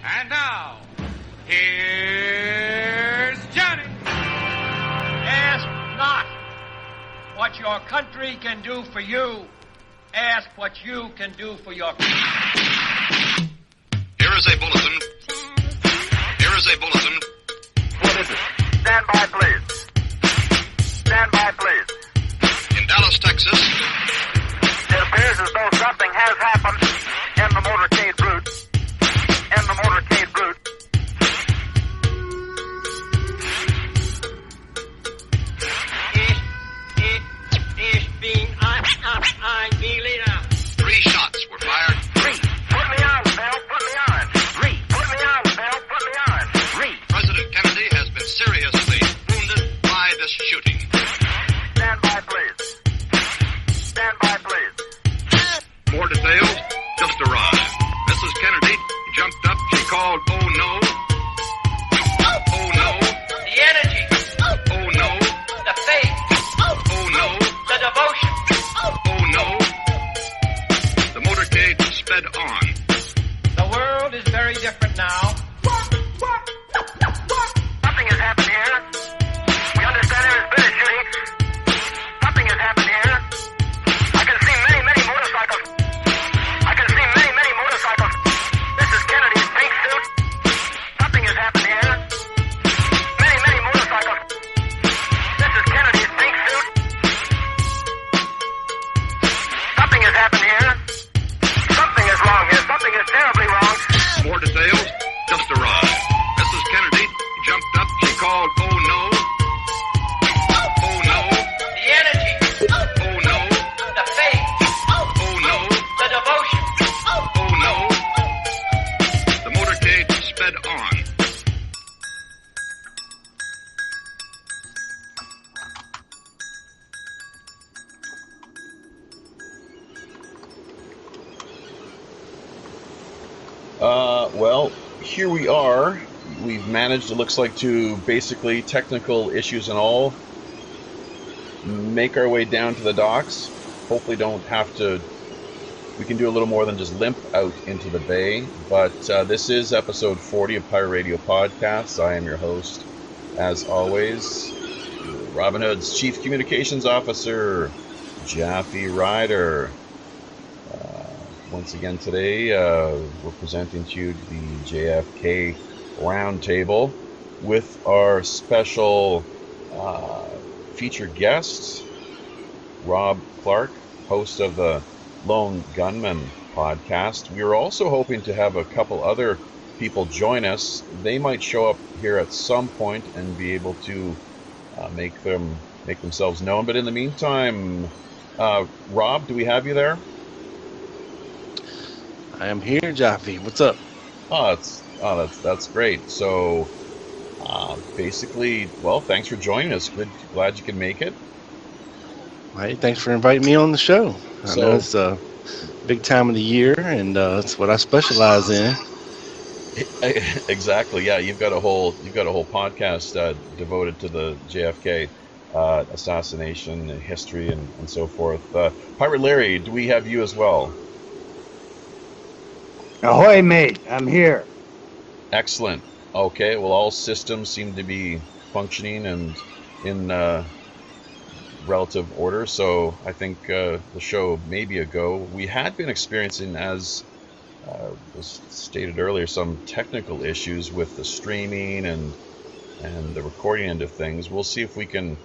And now, here's Johnny. Ask not what your country can do for you. Ask what you can do for your country. Here is a bulletin. Here is a bulletin. What is it? Stand by, please. Stand by, please. In Dallas, Texas. It appears as though something has happened in the motorcade route. In the motorcade route. Ich bin ein Berliner. 3 shots were fired. 3. Put me on, Bill. Put me on. 3. Put me on, Bill. Put me on. 3. President Kennedy has been seriously wounded by this shooting. Stand by, please. Stand by, please. More details just arrived. Mrs. Kennedy jumped up. She called, "Oh no. Oh no. The energy, Oh no. the faith, Oh no. the devotion. Oh no." The motorcade sped on. The world is very different now. Something has happened here. We understand there has been a shooting. Something has happened here. I can see many, many motorcycles. I can see many, many motorcycles. This is Kennedy's pink suit. Something has happened here. Many, many motorcycles. This is Kennedy's pink suit. Something has happened here. Something is wrong here. Something is terribly wrong. More details just arrived. Mrs. Kennedy jumped up. She called, "Oh no. Oh no. The energy, Oh no. the faith, Oh no. the devotion. Oh no. The motorcade sped on. Well, here we are. We've managed, it looks like, to basically, technical issues and all, make our way down to the docks. Hopefully don't have to, we can do a little more than just limp out into the bay. But this is episode 40 of Pirate Radio Podcasts. I am your host, as always, Robin Hood's Chief Communications Officer, Jaffe Ryder. Once again today, we're presenting to you the JFK Roundtable with our special featured guest, Rob Clark, host of the Lone Gunman podcast. We are also hoping to have a couple other people join us. They might show up here at some point and be able to make themselves known. But in the meantime, Rob, do we have you there? I am here, Jaffe. What's up? That's great. So, basically, well, thanks for joining us. Glad you could make it. Hey, thanks for inviting me on the show. I know it's a big time of the year, and that's what I specialize in. Exactly. Yeah, you've got a whole podcast devoted to the JFK assassination history and so forth. Pirate Larry, do we have you as well? Ahoy, mate. I'm here. Excellent. Okay, well, all systems seem to be functioning and in relative order, so I think the show may be a go. We had been experiencing, as was stated earlier, some technical issues with the streaming and the recording end of things. We'll see if we can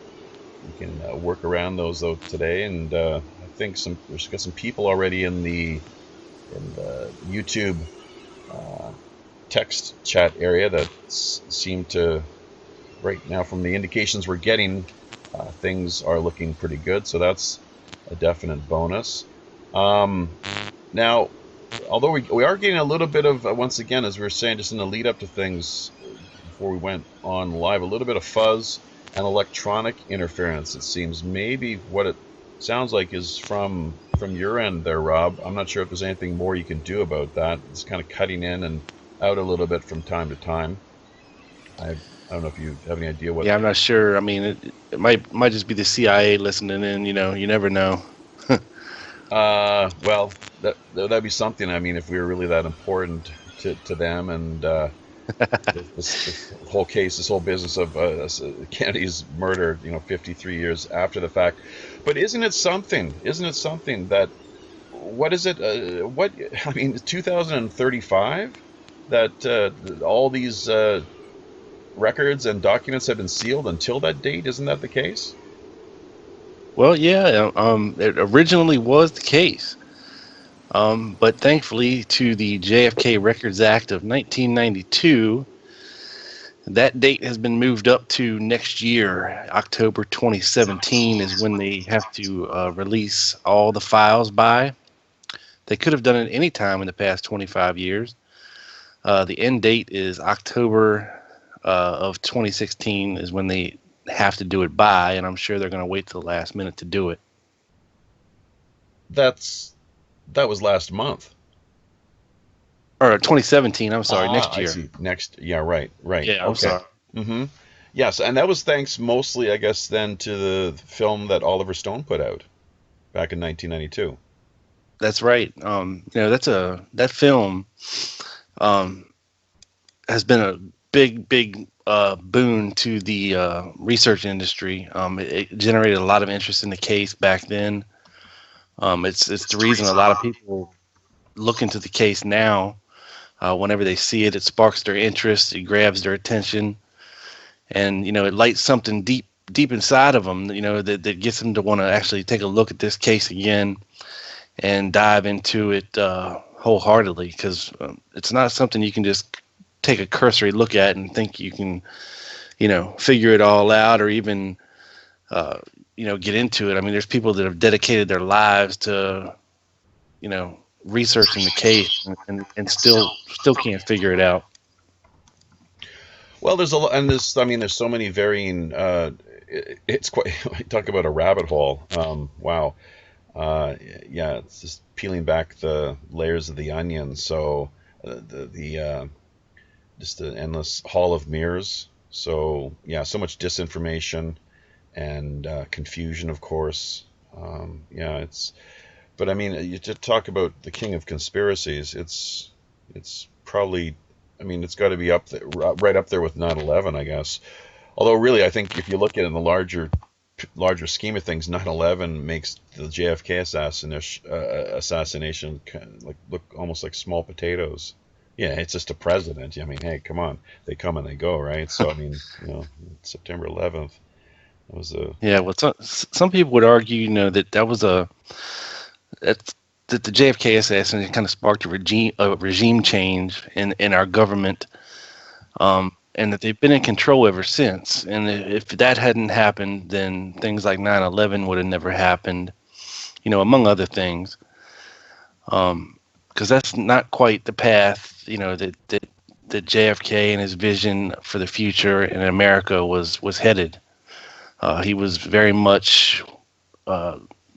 work around those though today, and I think there's got some people already in the YouTube text chat area that seem to, right now from the indications we're getting, things are looking pretty good, so that's a definite bonus. Now, although we are getting a little bit of, once again, as we were saying, just in the lead up to things before we went on live, a little bit of fuzz and electronic interference. It seems maybe what it sounds like is from your end there, Rob. I'm not sure if there's anything more you can do about that. It's kind of cutting in and out a little bit from time to time. I don't know if you have any idea what. Yeah, I'm not sure. I mean, it might just be the CIA listening in. You know, you never know. Well, that'd be something. I mean, if we were really that important, to them, and this whole case, this whole business of Kennedy's murder, 53 years after the fact. But isn't it something? Isn't it something that, what is it? 2035, that all these records and documents have been sealed until that date. Isn't that the case? Well, yeah, it originally was the case. But thankfully, to the JFK Records Act of 1992, that date has been moved up to next year. October 2017 is when they have to release all the files by. They could have done it any time in the past 25 years. The end date is October of 2016 is when they have to do it by, and I'm sure they're going to wait till the last minute to do it. That was last month. Or 2017, I'm sorry, next year. I see. Right. Yeah, I'm sorry. Mm-hmm. Yes, and that was thanks mostly, I guess, then to the film that Oliver Stone put out back in 1992. That's right. That film has been a big boon to the research industry. It generated a lot of interest in the case back then. It's the reason a lot of people look into the case now. Whenever they see it, it sparks their interest, it grabs their attention, and it lights something deep inside of them. That gets them to want to actually take a look at this case again and dive into it wholeheartedly, because it's not something you can just take a cursory look at and think you can, figure it all out, or even, get into it. I mean, there's people that have dedicated their lives to, researching the case and still can't figure it out. Well, there's a lot, and there's so many varying. It's quite. Talk about a rabbit hole. Wow. Yeah, it's just peeling back the layers of the onion. So just an endless hall of mirrors. So yeah, so much disinformation and confusion, of course. But I mean, you just talk about the king of conspiracies. It's probably, it's got to be up there, right up there with 9/11, I guess. Although really, I think if you look at it in the larger scheme of things, 9/11 makes the JFK assassination look almost like small potatoes. Yeah, it's just a president. I mean, hey, come on, they come and they go, right? So September 11th, that was a Well, some people would argue, that was that the JFK assassination kind of sparked a regime change in our government, and that they've been in control ever since. And if that hadn't happened, then things like 9/11 would have never happened, among other things. Because that's not quite the path, that JFK and his vision for the future in America was headed. He was very much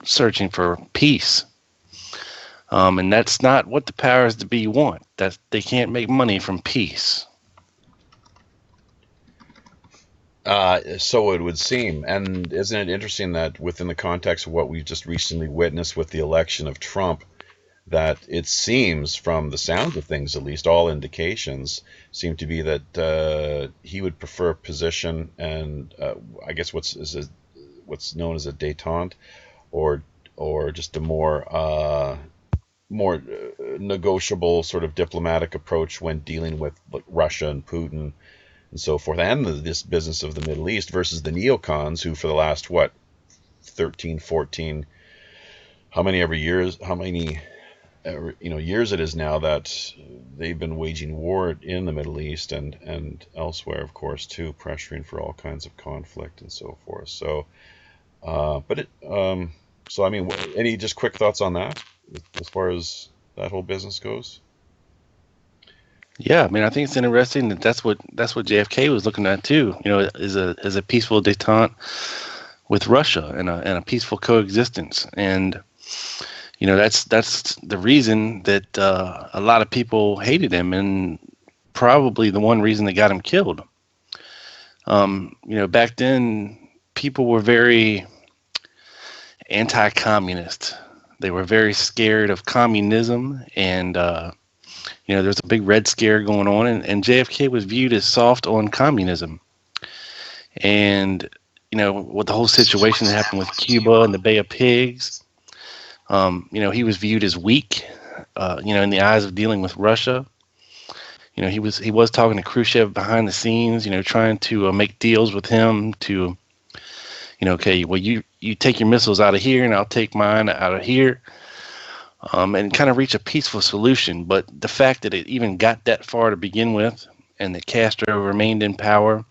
searching for peace. And that's not what the powers to be want. That they can't make money from peace. So it would seem. And isn't it interesting that within the context of what we just recently witnessed with the election of Trump, that it seems, from the sound of things at least, all indications seem to be that he would prefer position and I guess what's known as a détente, or just a more negotiable sort of diplomatic approach when dealing with Russia and Putin and so forth, and this business of the Middle East, versus the neocons, who for the last 13, 14, how many years it is now that they've been waging war in the Middle East and elsewhere, of course, too, pressuring for all kinds of conflict and so forth. So, any just quick thoughts on that as far as that whole business goes? Yeah, I think it's interesting that's what JFK was looking at too. As a peaceful détente with Russia and a peaceful coexistence. And that's the reason that a lot of people hated him, and probably the one reason they got him killed. Back then people were very anti-communist. They were very scared of communism, and There's a big Red Scare going on, and JFK was viewed as soft on communism. And, with the whole situation that happened with Cuba and the Bay of Pigs, he was viewed as weak, in the eyes of dealing with Russia. He was talking to Khrushchev behind the scenes, trying to make deals with him to, okay, well, you take your missiles out of here and I'll take mine out of here, and kind of reach a peaceful solution. But the fact that it even got that far to begin with, and that Castro remained in power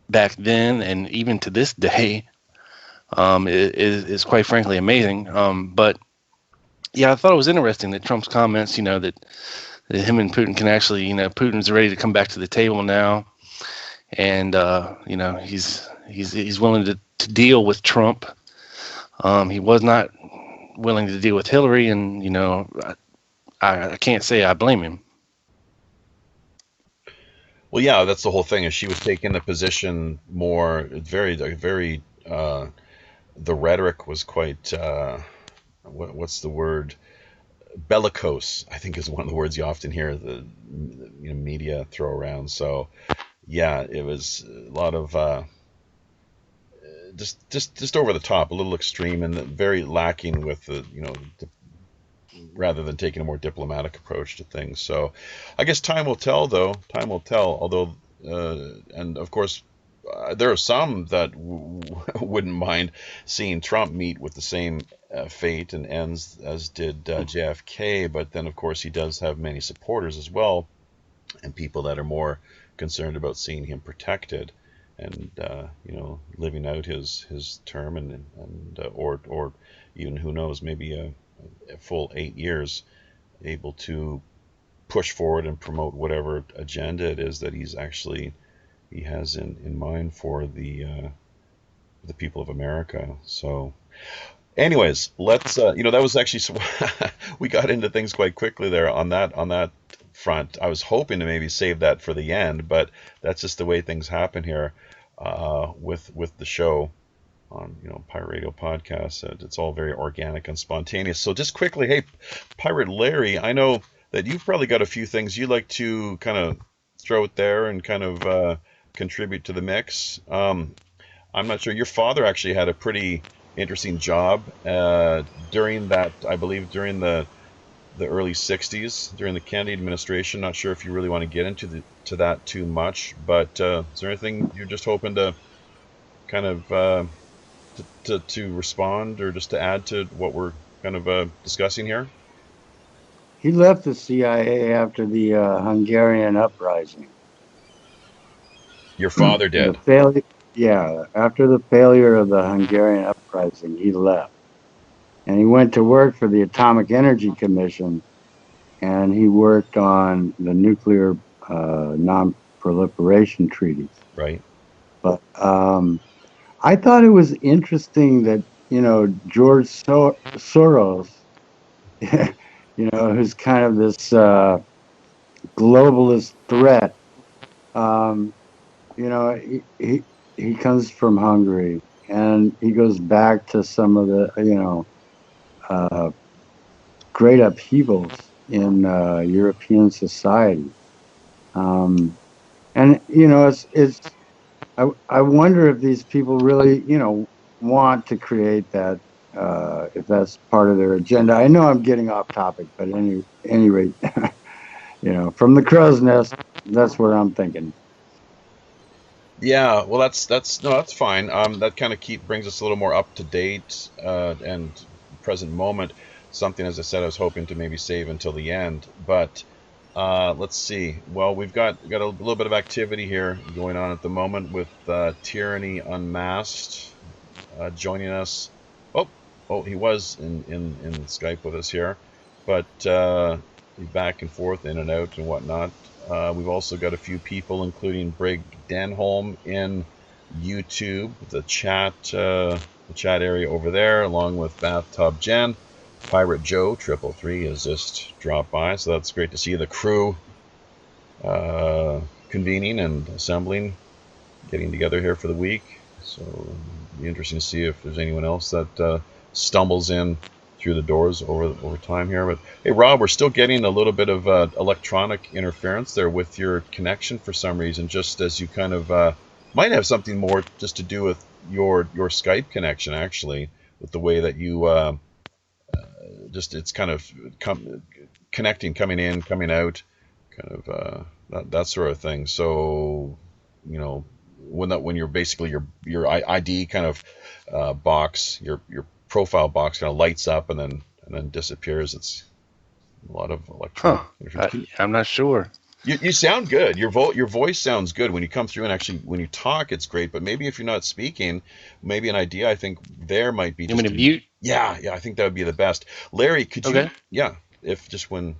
back then and even to this day, is quite frankly amazing. But yeah, I thought it was interesting that Trump's comments, that him and Putin can actually, Putin's ready to come back to the table now, and he's willing to deal with Trump. He was not willing to deal with Hillary, and I can't say I blame him. Well, yeah, that's the whole thing. Is she was taking the position more very. The rhetoric was quite. What's the word? Bellicose, I think, is one of the words you often hear the media throw around. So, yeah, it was a lot of just over the top, a little extreme, and very lacking with the rather than taking a more diplomatic approach to things. So, I guess time will tell, though. Time will tell. Although, and of course, there are some that wouldn't mind seeing Trump meet with the same fate and ends as did JFK, but then of course he does have many supporters as well, and people that are more concerned about seeing him protected and living out his term and or even, who knows, maybe a full 8 years, able to push forward and promote whatever agenda it is that he has in mind for the people of America. So anyways, let's that was actually we got into things quite quickly there on that front. I was hoping to maybe save that for the end, but that's just the way things happen here with the show on Pirate Radio Podcast. It's all very organic and spontaneous. So just quickly, hey, Pirate Larry, I know that you've probably got a few things you'd like to kind of throw it there and kind of contribute to the mix. I'm not sure. Your father actually had a pretty interesting job during that, I believe, during the early 60s, during the Kennedy administration. Not sure if you really want to get into that too much, but is there anything you're just hoping to kind of to respond or just to add to what we're kind of discussing here? He left the CIA after the Hungarian uprising. Your father did? After the failure of the Hungarian uprising, he left. And he went to work for the Atomic Energy Commission, and he worked on the nuclear non-proliferation treaties. Right. But I thought it was interesting that, George Soros, who's kind of this globalist threat, he comes from Hungary, and he goes back to some of the, great upheavals in European society. And, I wonder if these people really, want to create that, if that's part of their agenda. I know I'm getting off topic, but at any rate, from the crow's nest, that's where I'm thinking. Yeah, well, that's fine. That kind of brings us a little more up to date and present moment. Something, as I said, I was hoping to maybe save until the end, but let's see. Well, we've got a little bit of activity here going on at the moment with Tyranny Unmasked joining us. Oh, he was in Skype with us here, but back and forth, in and out and whatnot. We've also got a few people, including Brig Denholm in YouTube, the chat area over there, along with Bathtub Jen. Pirate Joe 333 has just dropped by, so that's great to see the crew convening and assembling, getting together here for the week. So it'll be interesting to see if there's anyone else that stumbles in through the doors over time here. But hey, Rob, we're still getting a little bit of electronic interference there with your connection for some reason. Just as you kind of might have something more just to do with your Skype connection, actually, with the way that you just it's kind of connecting, coming in, coming out, kind of that sort of thing. So when you're basically your ID kind of box, your profile box kind of lights up and then disappears. It's a lot of electronic. I'm not sure. You sound good. Your voice sounds good when you come through, and actually when you talk, it's great. But maybe if you're not speaking, maybe an idea I think there might be. You want me to mute? Yeah, I think that would be the best. Larry, could you? Okay. Yeah, if just when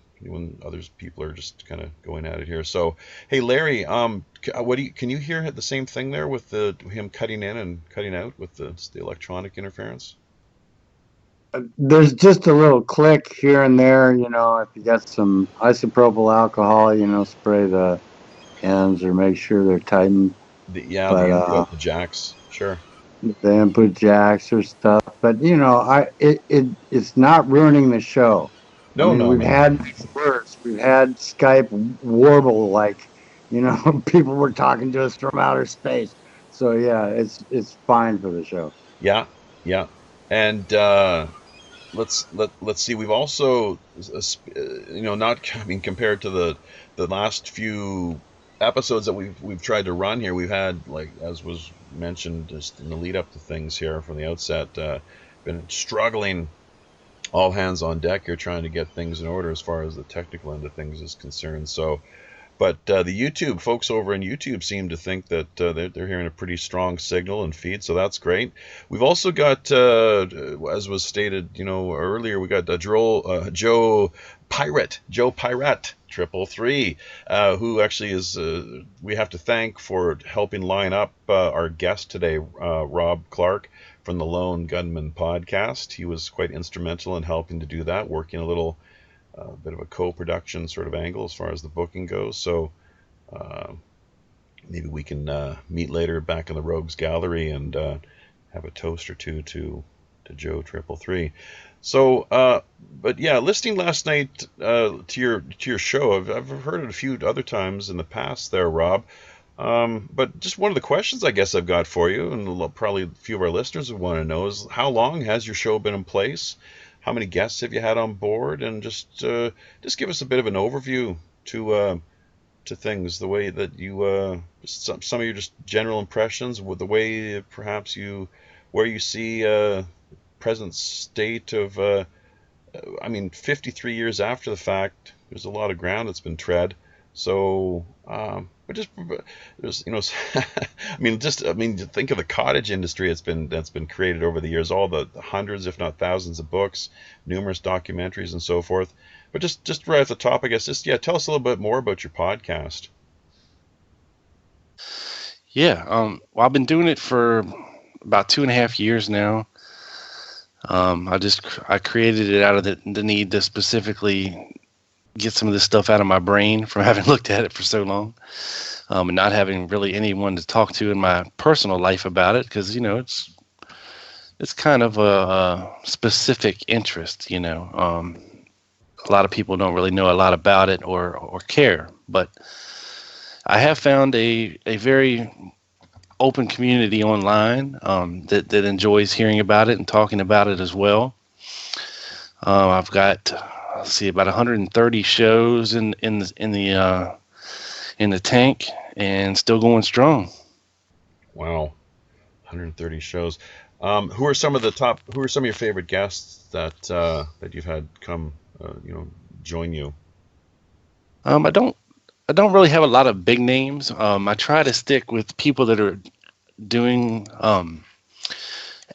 others people are just kind of going at it here. So, hey, Larry, can you hear the same thing there with him cutting in and cutting out with the electronic interference? There's just a little click here and there, if you got some isopropyl alcohol, spray the ends or make sure they're tightened. The input, the jacks, sure. The input jacks or stuff, but it's not ruining the show. No, we've had worse. We've had Skype warble, like, people were talking to us from outer space. So yeah, it's fine for the show. Yeah, and let's see. We've also, compared to the last few episodes that we've tried to run here, we've had, like as was mentioned just in the lead up to things here from the outset, been struggling, all hands on deck here, trying to get things in order as far as the technical end of things is concerned. So, but the YouTube folks over in YouTube seem to think that they're hearing a pretty strong signal and feed, so that's great. We've also got, as was stated, earlier, we got Joe Pirate 333, who actually is we have to thank for helping line up our guest today, Rob Clark from the Lone Gunman podcast. He was quite instrumental in helping to do that, working a little bit of a co-production sort of angle as far as the booking goes. So maybe we can meet later back in the Rogues Gallery and have a toast or two to Joe 333. So, but yeah, listening last night to your show, I've heard it a few other times in the past there, Rob. But just one of the questions I guess I've got for you, and probably a few of our listeners would want to know, is how long has your show been in place? How many guests have you had on board? And just give us a bit of an overview to things, the way that you some of your just general impressions with the way perhaps where you see present state of 53 years after the fact. There's a lot of ground that's been tread. So but there's think of the cottage industry that's been created over the years, all the hundreds if not thousands of books, numerous documentaries and so forth. But just right at the top, I guess, tell us a little bit more about your podcast. Yeah, well, I've been doing it for about 2.5 years now. I created it out of the need to specifically get some of this stuff out of my brain from having looked at it for so long, and not having really anyone to talk to in my personal life about it, because it's kind of a specific interest. A lot of people don't really know a lot about it or care, but I have found a very open community online that enjoys hearing about it and talking about it as well. I've got about 130 shows in the tank, and still going strong. Wow, 130 shows. Who are some of your favorite guests that you've had come join you? I don't really have a lot of big names. I try to stick with people that are doing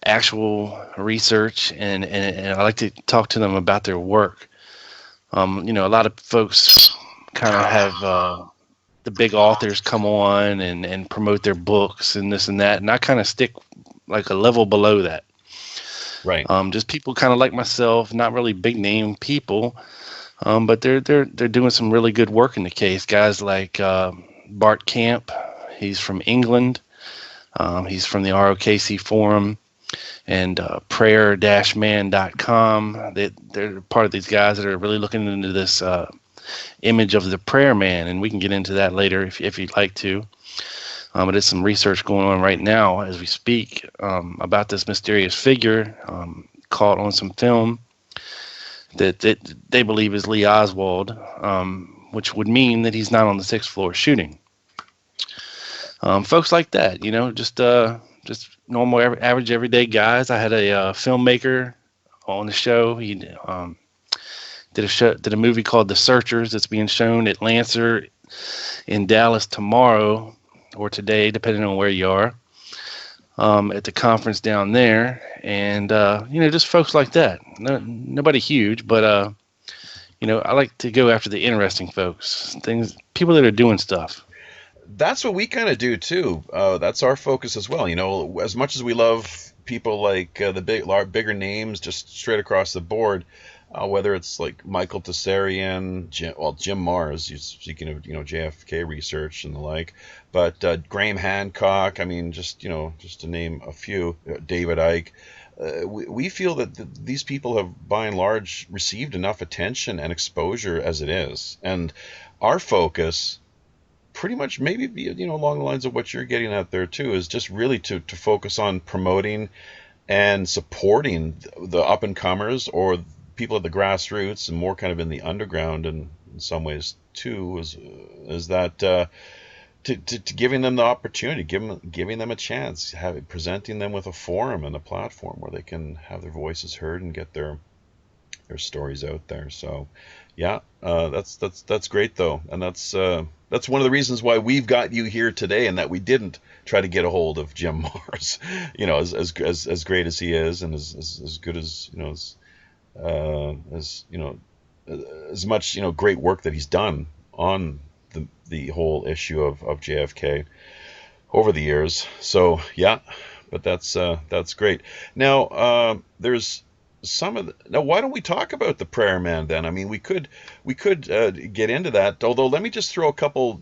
actual research, and I like to talk to them about their work. A lot of folks kind of have the big authors come on and promote their books and this and that, and I kind of stick like a level below that. Right. Just people kind of like myself, not really big name people, but they're doing some really good work in the case. Guys like Bart Camp, he's from England. He's from the ROKC Forum. and prayer-man.com. They're part of these guys that are really looking into this image of the prayer man, and we can get into that later if you'd like to. But there's some research going on right now as we speak about this mysterious figure caught on some film that they believe is Lee Oswald, which would mean that he's not on the 6th floor shooting. Folks like that, just normal, average, everyday guys. I had a filmmaker on the show. He did a movie called The Searchers that's being shown at Lancer in Dallas tomorrow or today, depending on where you are, at the conference down there. And, just folks like that. Nobody huge, but, I like to go after the interesting folks, people that are doing stuff. That's what we kind of do too. That's our focus as well. As much as we love people like the bigger names just straight across the board, whether it's like Michael Tessarian, Jim Mars, speaking of JFK research and the like, but Graham Hancock. I mean, just to name a few, David Icke. We feel that these people have, by and large, received enough attention and exposure as it is, and our focus, pretty much maybe along the lines of what you're getting at there too, is just really to focus on promoting and supporting the up and comers or people at the grassroots and more kind of in the underground, and in some ways too, is that to giving them the opportunity, giving them a chance, presenting them with a forum and a platform where they can have their voices heard and get their stories out there. So yeah, that's great though, and that's one of the reasons why we've got you here today, and that we didn't try to get a hold of Jim Mars, as great as he is, and as good as as much great work that he's done on the whole issue of JFK over the years. So yeah, but that's great. Now there's now why don't we talk about the prayer man then? I mean, we could get into that, although let me just throw a couple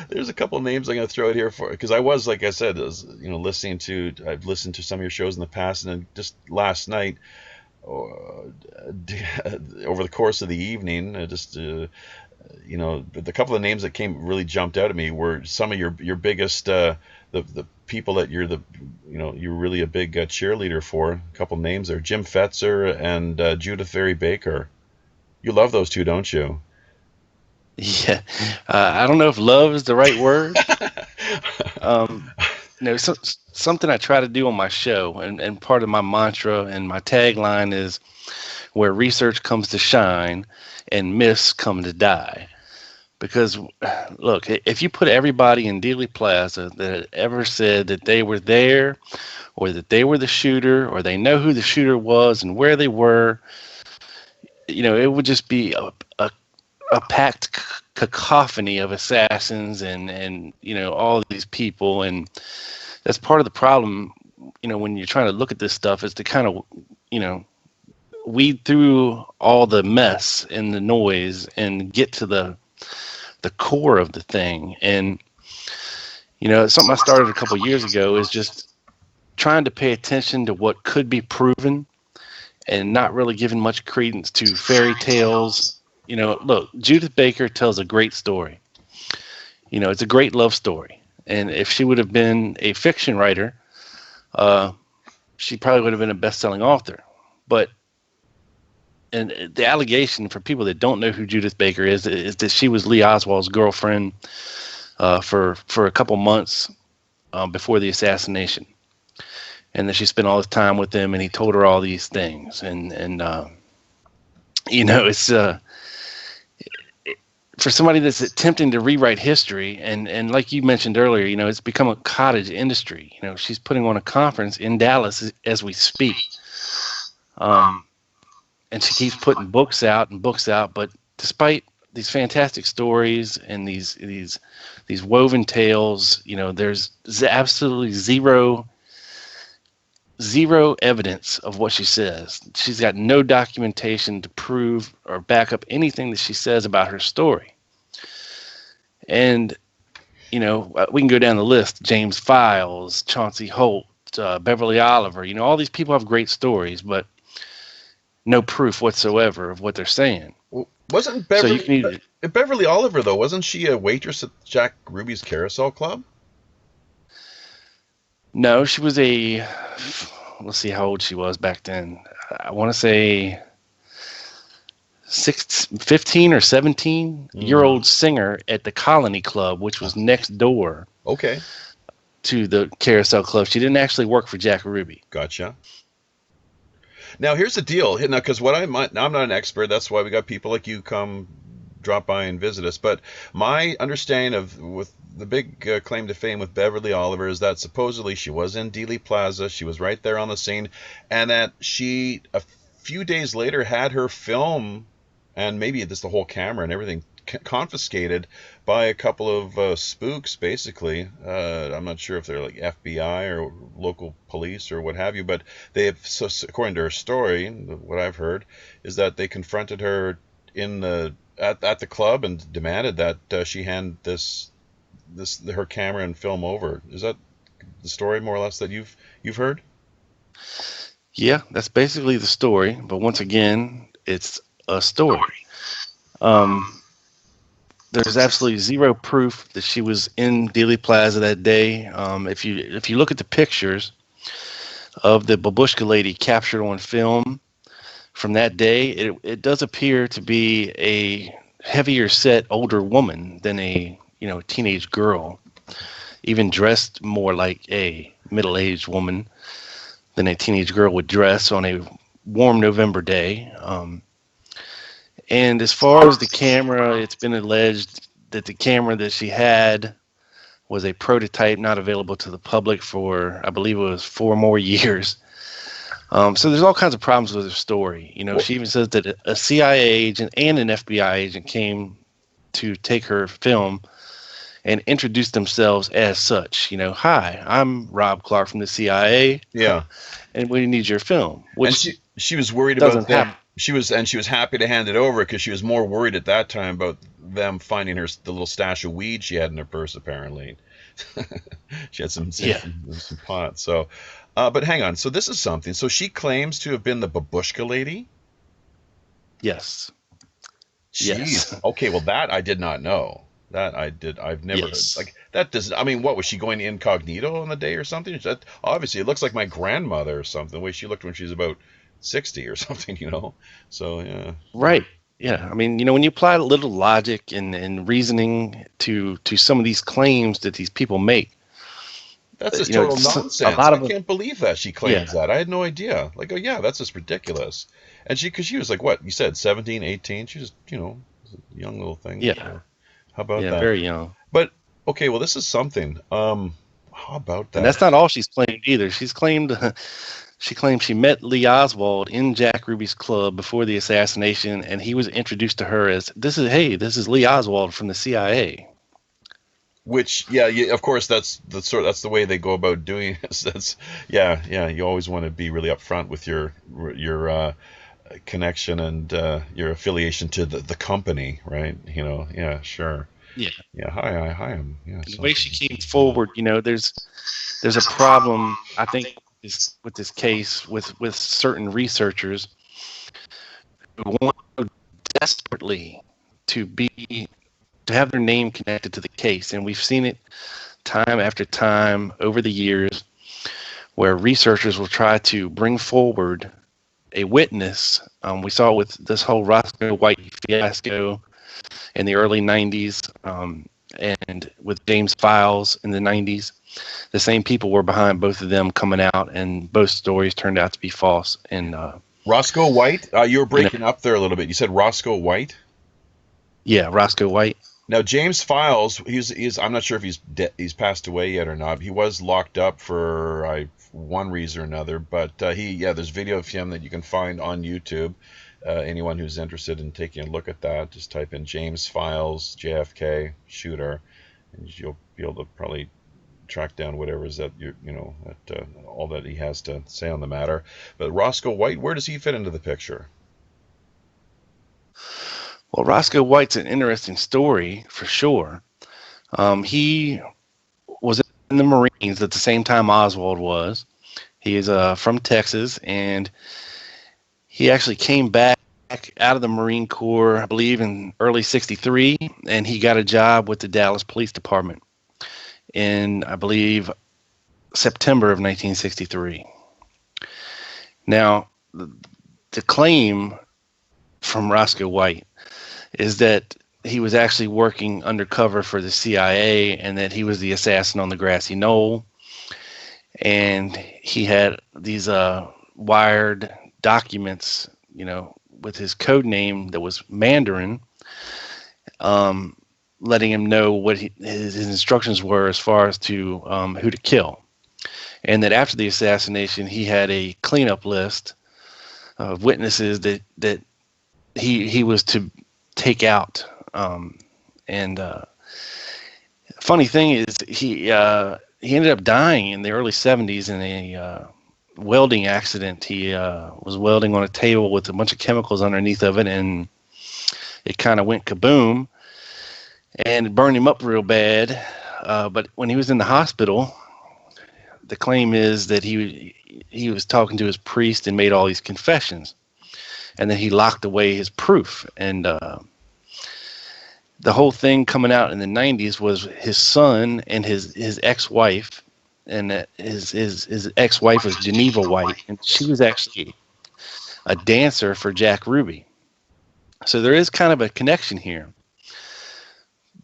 there's a couple names I'm going to throw out here because I was, like I said, I've listened to some of your shows in the past, and then just last night over the course of the evening, the couple of names that really jumped out at me were some of your biggest the people that you're really a big cheerleader for. A couple names there: Jim Fetzer and Judith Vary Baker. You love those two, don't you? Yeah, I don't know if love is the right word. Something I try to do on my show, and part of my mantra and my tagline is, where research comes to shine and myths come to die. Because, look, if you put everybody in Dealey Plaza that ever said that they were there, or that they were the shooter, or they know who the shooter was and where they were, it would just be a packed cacophony of assassins and all of these people. And that's part of the problem, when you're trying to look at this stuff, is to kind of, weed through all the mess and the noise and get to the core of the thing. And something I started a couple years ago is just trying to pay attention to what could be proven and not really giving much credence to fairy tales. Look, Judith Baker tells a great story. It's a great love story, and if she would have been a fiction writer, she probably would have been a best-selling author. And the allegation, for people that don't know who Judith Baker is that she was Lee Oswald's girlfriend for a couple months before the assassination, and that she spent all this time with him, and he told her all these things. And it's for somebody that's attempting to rewrite history, and like you mentioned earlier, it's become a cottage industry. She's putting on a conference in Dallas as we speak. And she keeps putting books out, but despite these fantastic stories and these woven tales, there's absolutely zero evidence of what she says. She's got no documentation to prove or back up anything that she says about her story. And we can go down the list: James Files, Chauncey Holt, Beverly Oliver. You know, all these people have great stories, but no proof whatsoever of what they're saying. Wasn't So you can Beverly Oliver, though, wasn't she a waitress at Jack Ruby's Carousel Club? No, she was let's see how old she was back then. I want to say 15 or 17-year-old singer at the Colony Club, which was next door Okay. to the Carousel Club. She didn't actually work for Jack Ruby. Gotcha. Now, here's the deal. Now, because I'm not an expert. That's why we got people like you come drop by and visit us. But my understanding with the big claim to fame with Beverly Oliver is that supposedly she was in Dealey Plaza. She was right there on the scene. And that she, a few days later, had her film and maybe just the whole camera and everything confiscated by a couple of spooks, basically. I'm not sure if they're like FBI or local police or what have you, but they have, so according to her story, what I've heard is that they confronted her at the club and demanded that she hand her camera and film over. Is that the story more or less that you've heard? Yeah, that's basically the story. But once again, it's a story. There's absolutely zero proof that she was in Dealey Plaza that day. If you look at the pictures of the babushka lady captured on film from that day, it does appear to be a heavier set older woman than a teenage girl, even dressed more like a middle-aged woman than a teenage girl would dress on a warm November day. And as far as the camera, it's been alleged that the camera that she had was a prototype not available to the public for, I believe it was 4 more years. So there's all kinds of problems with her story. She even says that a CIA agent and an FBI agent came to take her film and introduce themselves as such. Hi, I'm Rob Clark from the CIA. Yeah. And we need your film. Which and she was worried about them. Happen. She was happy to hand it over because she was more worried at that time about them finding the little stash of weed she had in her purse. Apparently, she had some pot. So, but hang on. So this is something. So she claims to have been the babushka lady. Yes. Jeez. Yes. Okay. Well, that I did not know. That I've never heard. Like that does. I mean, what was she going incognito on the day or something? That obviously it looks like my grandmother or something. The way she looked when she was about 60 or something, So yeah. Right. Yeah. I mean, when you apply a little logic and reasoning to some of these claims that these people make, that's just total nonsense. I can't believe that she claims that. I had no idea. Like, oh yeah, that's just ridiculous. And because she was like, what you said, 17, 18. She was, a young little thing. Yeah. So how about that? Yeah, very young. But okay, well, this is something. How about that? And that's not all she's claimed either. She claimed she met Lee Oswald in Jack Ruby's club before the assassination, and he was introduced to her as, this is Lee Oswald from the CIA. Which, of course, that's the way they go about doing it. That's, you always want to be really upfront with your connection and your affiliation to the company, right? Yeah, sure. Yeah. Yeah. Hi. The way she came forward, there's a problem, I think, with this case with certain researchers who want desperately to have their name connected to the case, and we've seen it time after time over the years where researchers will try to bring forward a witness. We saw it with this whole Roscoe White fiasco in the early 90s, and with James Files in the 90s. The same people were behind both of them coming out, and both stories turned out to be false. And Roscoe White, you were breaking up there a little bit. You said Roscoe White? Yeah, Roscoe White. Now, James Files, he's I'm not sure if he's passed away yet or not. He was locked up for one reason or another, but there's video of him that you can find on YouTube. Anyone who's interested in taking a look at that, just type in James Files JFK shooter, and you'll be able to probably track down whatever is that all that he has to say on the matter. But Roscoe White, where does he fit into the picture? Well, Roscoe White's an interesting story for sure. He was in the Marines at the same time Oswald was. He is from Texas, and he actually came back out of the Marine Corps, I believe, in early '63, and he got a job with the Dallas Police Department in, I believe, September of 1963. Now, the claim from Roscoe White is that he was actually working undercover for the CIA and that he was the assassin on the grassy knoll. And he had these wired documents, with his code name that was Mandarin, letting him know what his instructions were as far as to who to kill. And that after the assassination, he had a cleanup list of witnesses that he was to take out. Funny thing is, he ended up dying in the early '70s in a welding accident. He was welding on a table with a bunch of chemicals underneath of it, and it kind of went kaboom, and it burned him up real bad. But when he was in the hospital, the claim is that he was talking to his priest and made all these confessions, and then he locked away his proof. And the whole thing coming out in the '90s was his son and his ex-wife, and his ex-wife was Geneva White, and she was actually a dancer for Jack Ruby. So there is kind of a connection here.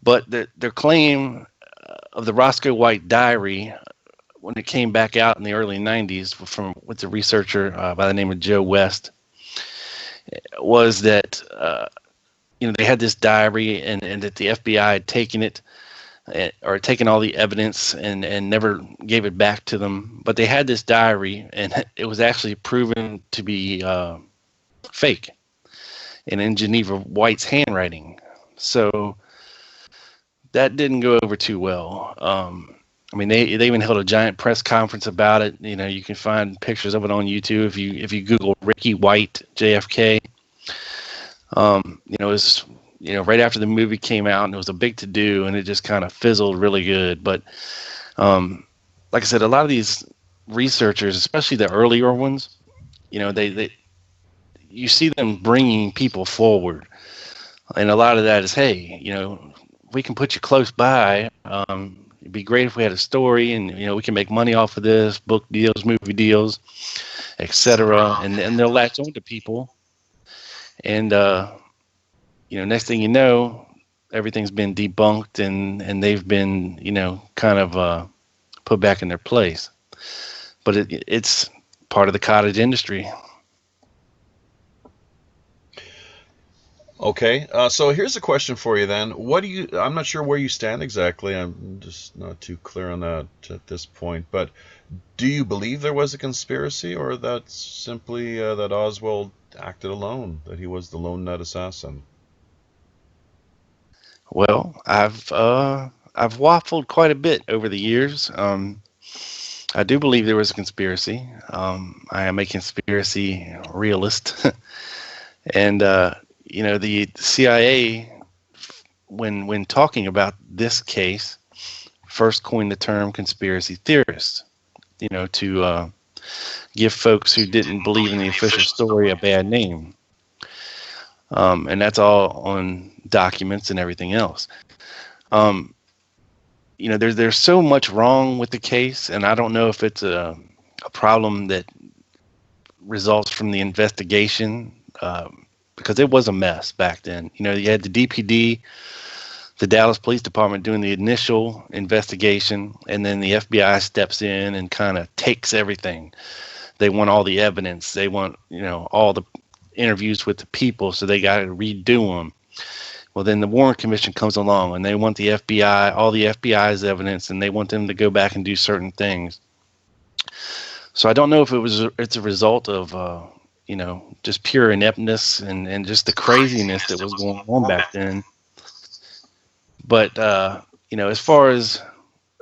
But their claim of the Roscoe White diary, when it came back out in the early '90s with a researcher by the name of Joe West, was that they had this diary and that the FBI had taken it or taken all the evidence and never gave it back to them. But they had this diary, and it was actually proven to be fake and in Geneva White's handwriting. So that didn't go over too well. They even held a giant press conference about it. You can find pictures of it on YouTube if you Google Ricky White JFK. It was right after the movie came out, and it was a big to-do, and it just kind of fizzled really good. But like I said, a lot of these researchers, especially the earlier ones, they you see them bringing people forward, and a lot of that is, hey, we can put you close by. It'd be great if we had a story, and we can make money off of this, book deals, movie deals, etc. And they'll latch on to people, and next thing you know, everything's been debunked, and they've been kind of put back in their place. But it's part of the cottage industry. Okay, so here's a question for you then. I'm not sure where you stand exactly. I'm just not too clear on that at this point. But do you believe there was a conspiracy, or that's simply that Oswald acted alone, that he was the lone nut assassin? Well, I've waffled quite a bit over the years. I do believe there was a conspiracy. I am a conspiracy realist, and the CIA, when talking about this case, first coined the term conspiracy theorist, to give folks who didn't believe in the official story a bad name. And that's all on documents and everything else. There's so much wrong with the case, and I don't know if it's a problem that results from the investigation, because it was a mess back then. You had the DPD, the Dallas Police Department, doing the initial investigation, and then the FBI steps in and kind of takes everything. They want all the evidence. They want, all the interviews with the people, so they got to redo them. Well, then the Warren Commission comes along, and they want the FBI, all the FBI's evidence, and they want them to go back and do certain things. So I don't know if it's a result of just pure ineptness and just the craziness that was going on back then. But, as far as,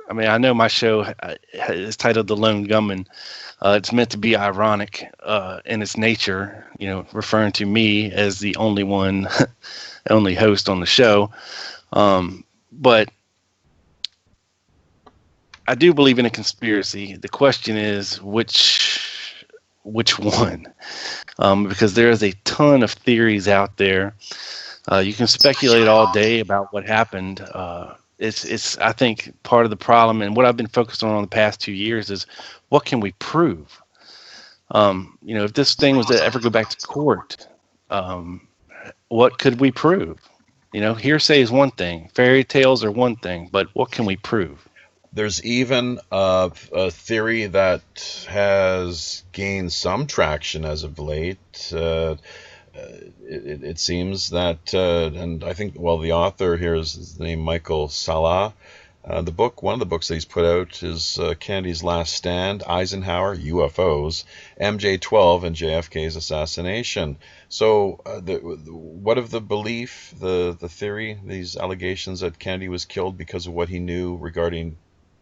I know my show is titled The Lone Gunman. It's meant to be ironic in its nature, referring to me as the only host on the show. But I do believe in a conspiracy. The question is which one? Because there is a ton of theories out there. You can speculate all day about what happened. It's I think part of the problem, and what I've been focused on the past 2 years is what can we prove? If this thing was to ever go back to court, what could we prove? Hearsay is one thing, fairy tales are one thing, but what can we prove? There's even a theory that has gained some traction as of late. It seems that, and I think, well, the author here is his name Michael Salah. One of the books that he's put out is Kennedy's Last Stand, Eisenhower, UFOs, MJ-12, and JFK's assassination. So, what of the belief, the theory, these allegations that Kennedy was killed because of what he knew regarding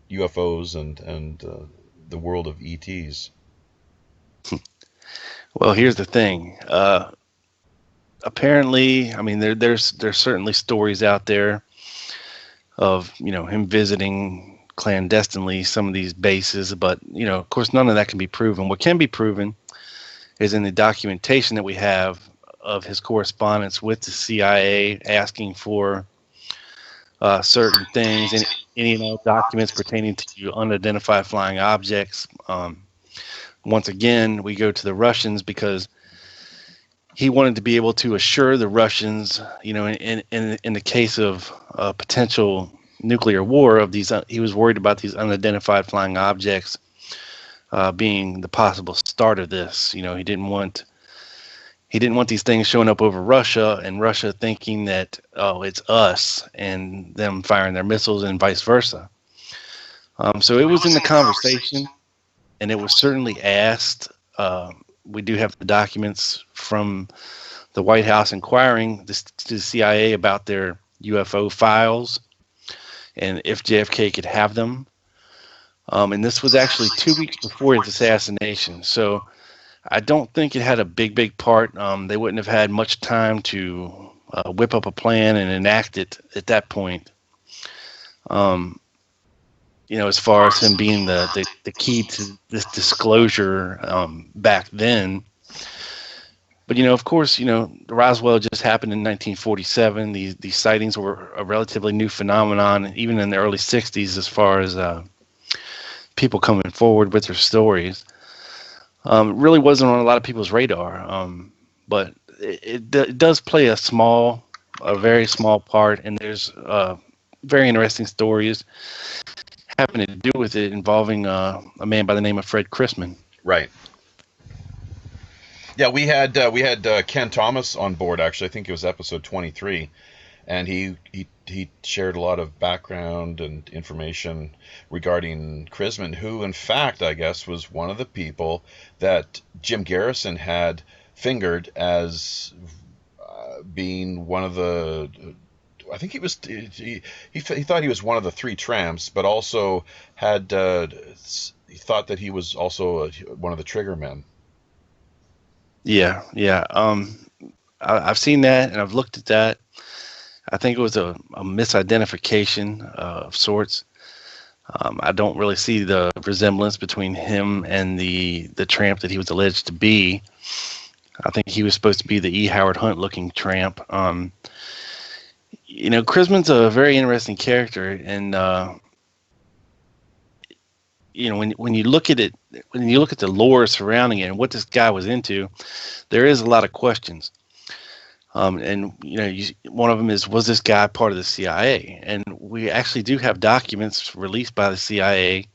UFOs and the world of ETs? Well, here's the thing. Apparently, I mean, there's certainly stories out there of him visiting clandestinely some of these bases, but of course none of that can be proven. What can be proven is in the documentation that we have of his correspondence with the CIA, asking for certain things, and any documents pertaining to unidentified flying objects. Once again, we go to the Russians because he wanted to be able to assure the Russians, in the case of potential nuclear war, of these. He was worried about these unidentified flying objects being the possible start of this. He didn't want these things showing up over Russia, and Russia thinking that, oh, it's us, and them firing their missiles and vice versa. So it was in the conversation, and it was certainly asked. We do have the documents from the White House inquiring to the CIA about their UFO files and if JFK could have them. And this was actually 2 weeks before his assassination. So I don't think it had a big part. They wouldn't have had much time to whip up a plan and enact it at that point. As far as him being the key to this disclosure back then. But, of course, Roswell just happened in 1947. These sightings were a relatively new phenomenon, even in the early 60s, as far as people coming forward with their stories. It really wasn't on a lot of people's radar, but it does play a very small part, and there's very interesting stories having to do with it involving a man by the name of Fred Chrisman. Right. Yeah, we had Ken Thomas on board, actually. I think it was episode 23, and he shared a lot of background and information regarding Chrisman, who in fact, I guess, was one of the people that Jim Garrison had fingered as being one of the, I think he thought he was one of the three tramps, but also had he thought that he was also one of the trigger men. Yeah. I've seen that, and I've looked at that. I think it was a misidentification of sorts. I don't really see the resemblance between him and the tramp that he was alleged to be. I think he was supposed to be the E. Howard Hunt looking tramp. Chrisman's a very interesting character, and when you look at it, when you look at the lore surrounding it and what this guy was into, there is a lot of questions. And one of them is, was this guy part of the CIA? And we actually do have documents released by the CIA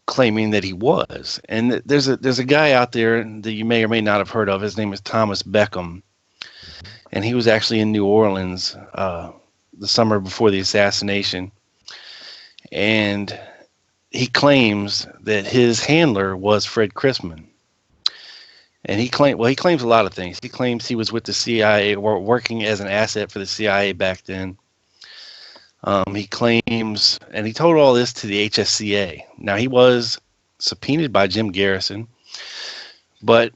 claiming that he was. And there's a guy out there that you may or may not have heard of. His name is Thomas Beckham, and he was actually in New Orleans the summer before the assassination, and he claims that his handler was Fred Chrisman. And he claims a lot of things. He claims he was with the CIA or working as an asset for the CIA back then. He claims, and he told all this to the HSCA. Now, he was subpoenaed by Jim Garrison, but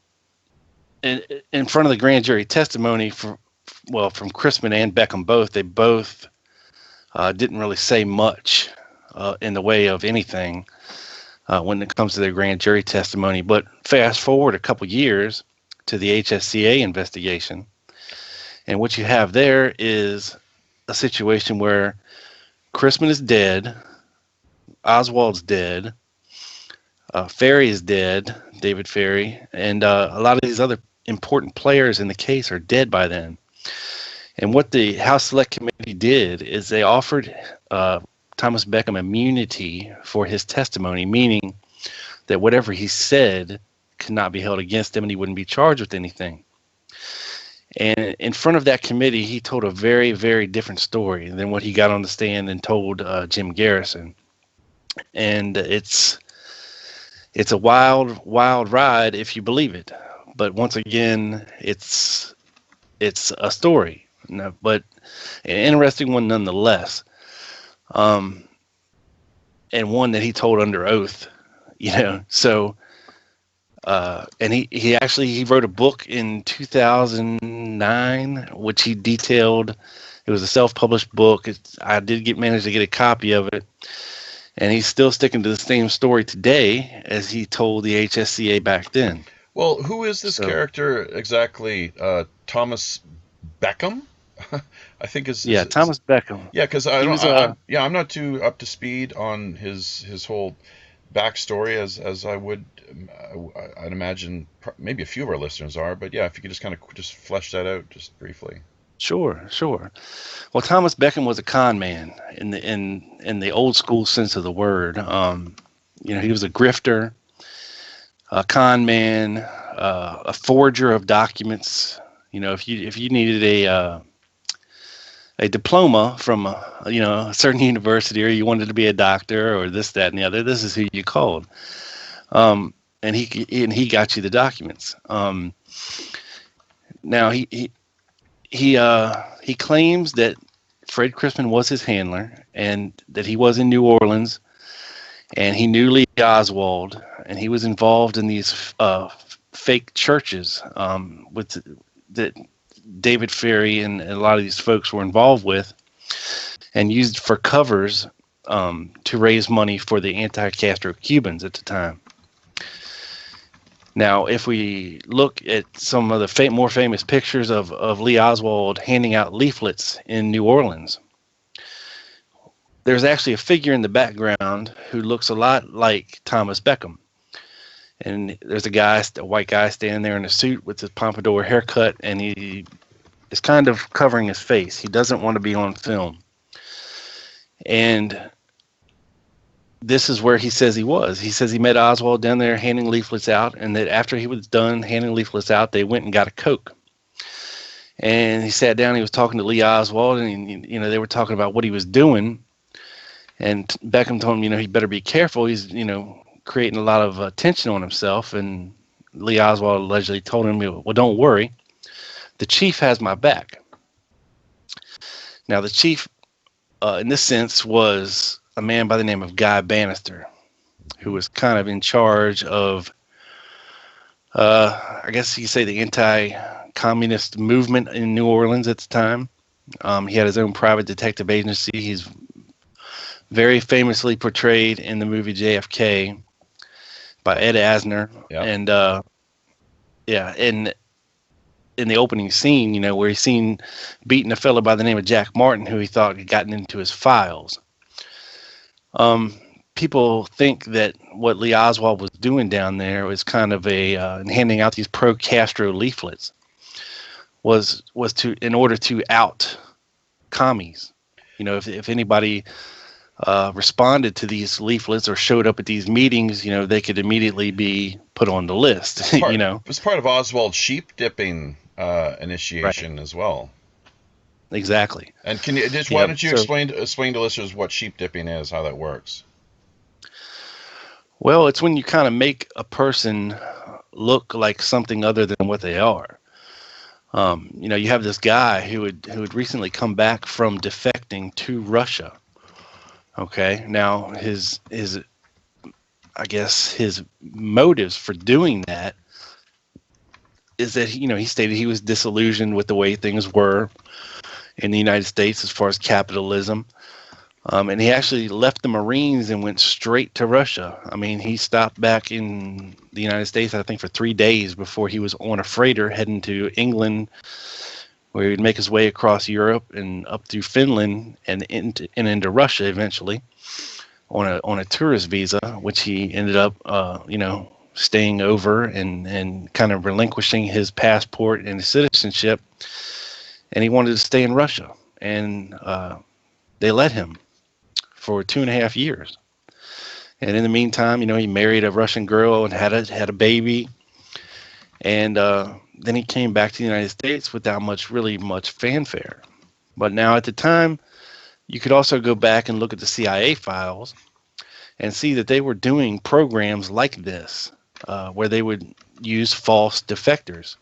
in front of the grand jury testimony, from Chrisman and Beckham both, they both didn't really say much in the way of anything when it comes to their grand jury testimony. But fast forward a couple years to the HSCA investigation, and what you have there is a situation where Chrisman is dead, Oswald's dead, Ferry is dead, David Ferry, and a lot of these other important players in the case are dead by then. And what the House Select Committee did is they offered Thomas Beckham immunity for his testimony, meaning that whatever he said could not be held against him and he wouldn't be charged with anything. And in front of that committee, he told a very, very different story than what he got on the stand and told Jim Garrison. And it's a wild, wild ride if you believe it. But once again, it's a story, but an interesting one nonetheless. And one that he told under oath, So, and he wrote a book in 2009, which he detailed. It was a self-published book. I did manage to get a copy of it. And he's still sticking to the same story today as he told the HSCA back then. Well, who is this character exactly? Thomas Beckham, I think is Thomas Beckham. Yeah, because I'm not too up to speed on his whole backstory as I'd imagine maybe a few of our listeners are. But yeah, if you could just kind of just flesh that out just briefly. Sure. Well, Thomas Beckham was a con man in the old school sense of the word. He was a grifter, a con man, a forger of documents. If you needed a diploma from a certain university, or you wanted to be a doctor, or this, that, and the other, this is who you called. And he got you the documents. Now he claims that Fred Chrisman was his handler and that he was in New Orleans and he knew Lee Oswald and he was involved in these fake churches that David Ferry and a lot of these folks were involved with and used for covers to raise money for the anti-Castro Cubans at the time. Now, if we look at some of the more famous pictures of Lee Oswald handing out leaflets in New Orleans, there's actually a figure in the background who looks a lot like Thomas Beckham. And there's a white guy standing there in a suit with his pompadour haircut, and he is kind of covering his face. He doesn't want to be on film. And this is where he says he was. He says he met Oswald down there handing leaflets out, and that after he was done handing leaflets out, they went and got a Coke. And he sat down, he was talking to Lee Oswald, and they were talking about what he was doing. And Beckham told him, he better be careful. He's, creating a lot of tension on himself. And Lee Oswald allegedly told him, well, don't worry. The chief has my back. Now, the chief, in this sense, was a man by the name of Guy Bannister, who was kind of in charge of, I guess you could say, the anti-communist movement in New Orleans at the time. He had his own private detective agency. He's very famously portrayed in the movie JFK by Ed Asner. Yep. And in the opening scene, where he's seen beating a fellow by the name of Jack Martin, who he thought had gotten into his files. People think that what Lee Oswald was doing down there was kind of handing out these pro-Castro leaflets was in order to out commies. If anybody responded to these leaflets or showed up at these meetings, they could immediately be put on the list. It was part of Oswald's sheep dipping initiation as well. Exactly. And can you why don't you explain to listeners what sheep dipping is, how that works? Well, it's when you kind of make a person look like something other than what they are. You have this guy who had recently come back from defecting to Russia. Okay, now his motives for doing that is that he stated he was disillusioned with the way things were in the United States as far as capitalism, And he actually left the Marines and went straight to Russia. I mean, he stopped back in the United States, I think, for 3 days before he was on a freighter heading to England, where he would make his way across Europe and up through Finland and into Russia eventually on a tourist visa, which he ended up, staying over and kind of relinquishing his passport and his citizenship. And he wanted to stay in Russia. And they let him for 2.5 years. And in the meantime, he married a Russian girl and had a baby. And then he came back to the United States without really much fanfare. But now at the time, you could also go back and look at the CIA files and see that they were doing programs like this, where they would use false defectors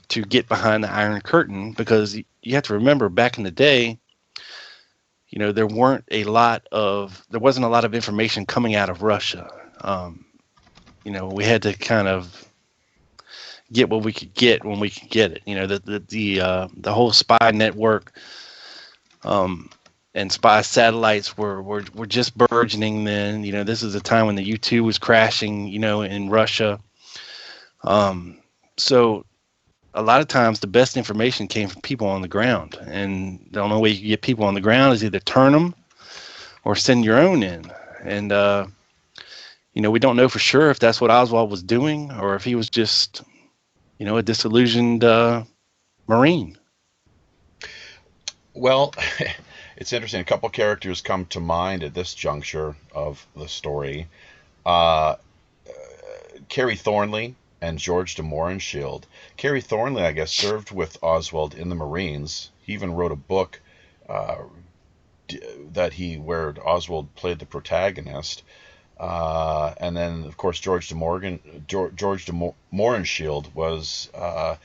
to get behind the Iron Curtain, because you have to remember, back in the day, there wasn't a lot of information coming out of Russia. We had to kind of get what we could get when we could get it. The whole spy network and spy satellites were just burgeoning then. This is a time when the U-2 was crashing, in Russia. So a lot of times the best information came from people on the ground, and the only way you can get people on the ground is either turn them or send your own in. And we don't know for sure if that's what Oswald was doing or if he was just a disillusioned Marine. Well, it's interesting. A couple characters come to mind at this juncture of the story. Carrie Thornley and George de Mohrenschildt. Carrie Thornley, I guess, served with Oswald in the Marines. He even wrote a book where Oswald played the protagonist. And then, of course, George de Mohrenschildt was, I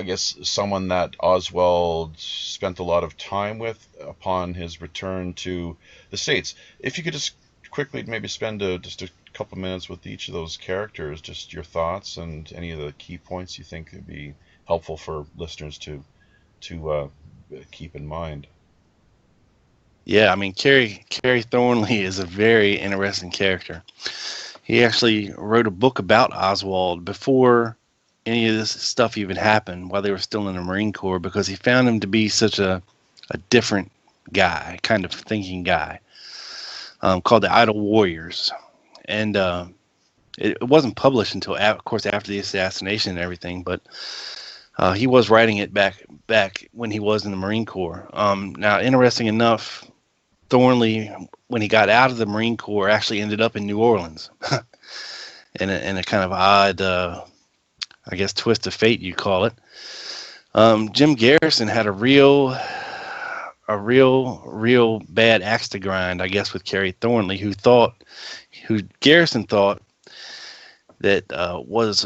guess, someone that Oswald spent a lot of time with upon his return to the States. If you could just quickly maybe spend just a couple minutes with each of those characters, just your thoughts and any of the key points you think would be helpful for listeners to keep in mind. Yeah, I mean, Carrie Thornley is a very interesting character. He actually wrote a book about Oswald before any of this stuff even happened, while they were still in the Marine Corps, because he found him to be such a different guy, kind of thinking guy, called The Idle Warriors. And it wasn't published until, of course, after the assassination and everything, but he was writing it back when he was in the Marine Corps. Now, interesting enough, Thornley, when he got out of the Marine Corps, actually ended up in New Orleans in a kind of odd, I guess, twist of fate, you call it. Jim Garrison had a real bad axe to grind, I guess, with Carrie Thornley, who Garrison thought that was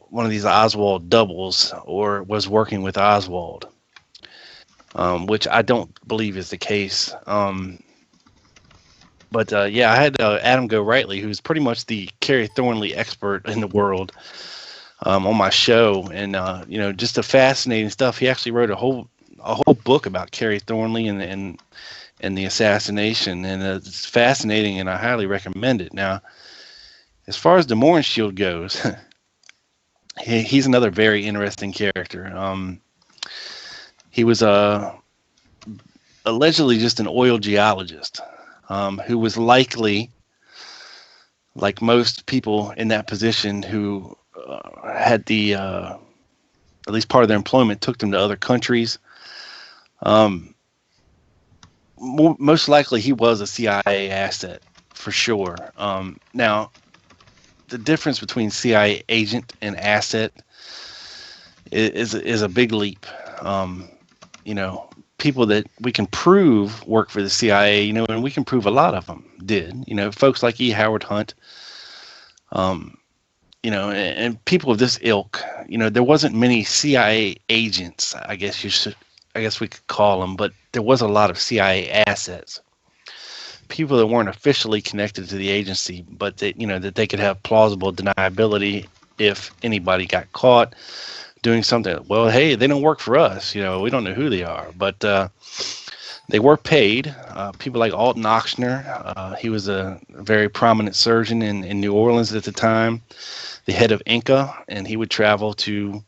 one of these Oswald doubles, or was working with Oswald, which I don't believe is the case. But I had Adam Go-Rightly, who's pretty much the Carrie Thornley expert in the world, on my show, and just the fascinating stuff. He actually wrote a whole book about Carrie Thornley and the assassination, and it's fascinating, and I highly recommend it. Now, as far as de Mohrenschildt goes, he's another very interesting character. He was allegedly just an oil geologist, who was likely, like most people in that position who had the at least part of their employment took them to other countries. Most likely he was a CIA asset, for sure. Now, the difference between CIA agent and asset is a big leap. People that we can prove work for the CIA, and we can prove a lot of them did. Folks like E. Howard Hunt, and people of this ilk. There wasn't many CIA agents, I guess we could call them, but there was a lot of CIA assets. People that weren't officially connected to the agency, but that they could have plausible deniability if anybody got caught doing something. Well, hey, they don't work for us. We don't know who they are. But They were paid. People like Alton Ochsner, he was a very prominent surgeon in New Orleans at the time, the head of Inca, and he would travel to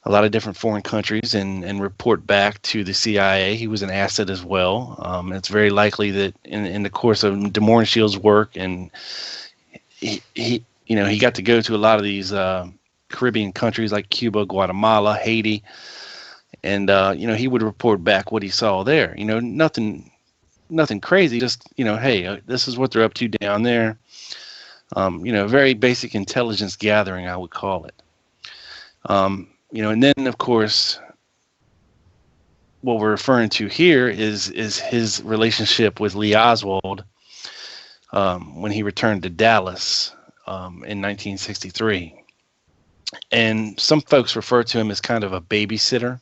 a lot of different foreign countries and report back to the CIA. He was an asset as well. It's very likely that in the course of DeMornshield's work, and he got to go to a lot of these Caribbean countries like Cuba, Guatemala, Haiti, and he would report back what he saw there. Nothing crazy. Just hey, this is what they're up to down there. Very basic intelligence gathering, I would call it. And then of course, what we're referring to here is his relationship with Lee Oswald when he returned to Dallas in 1963. And some folks refer to him as kind of a babysitter,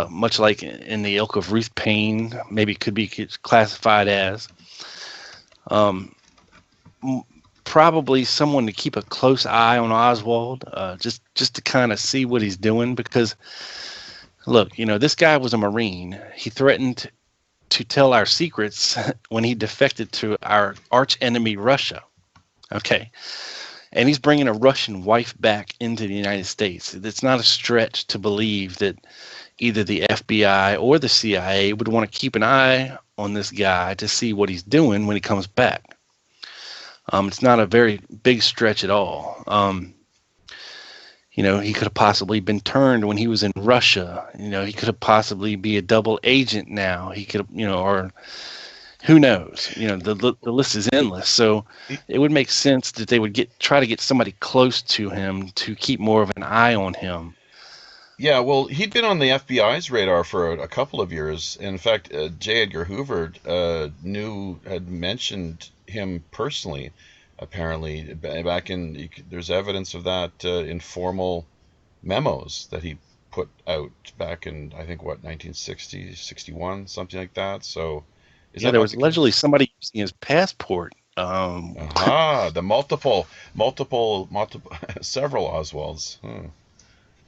much like in the ilk of Ruth Payne, maybe could be classified as. Probably someone to keep a close eye on Oswald, just to kind of see what he's doing. Because, look, this guy was a Marine. He threatened to tell our secrets when he defected to our arch enemy, Russia. Okay. And he's bringing a Russian wife back into the United States. It's not a stretch to believe that either the FBI or the CIA would want to keep an eye on this guy to see what he's doing when he comes back. It's not a very big stretch at all. He could have possibly been turned when he was in Russia. He could have possibly be a double agent now. He could, or who knows? The list is endless. So it would make sense that they would try to get somebody close to him to keep more of an eye on him. Yeah, well, he'd been on the FBI's radar for a couple of years. In fact, J. Edgar Hoover had mentioned him personally, apparently, back in, there's evidence of that informal memos that he put out back in, I think, 1960, 61, something like that. So, there was allegedly somebody using his passport. The multiple, several Oswalds.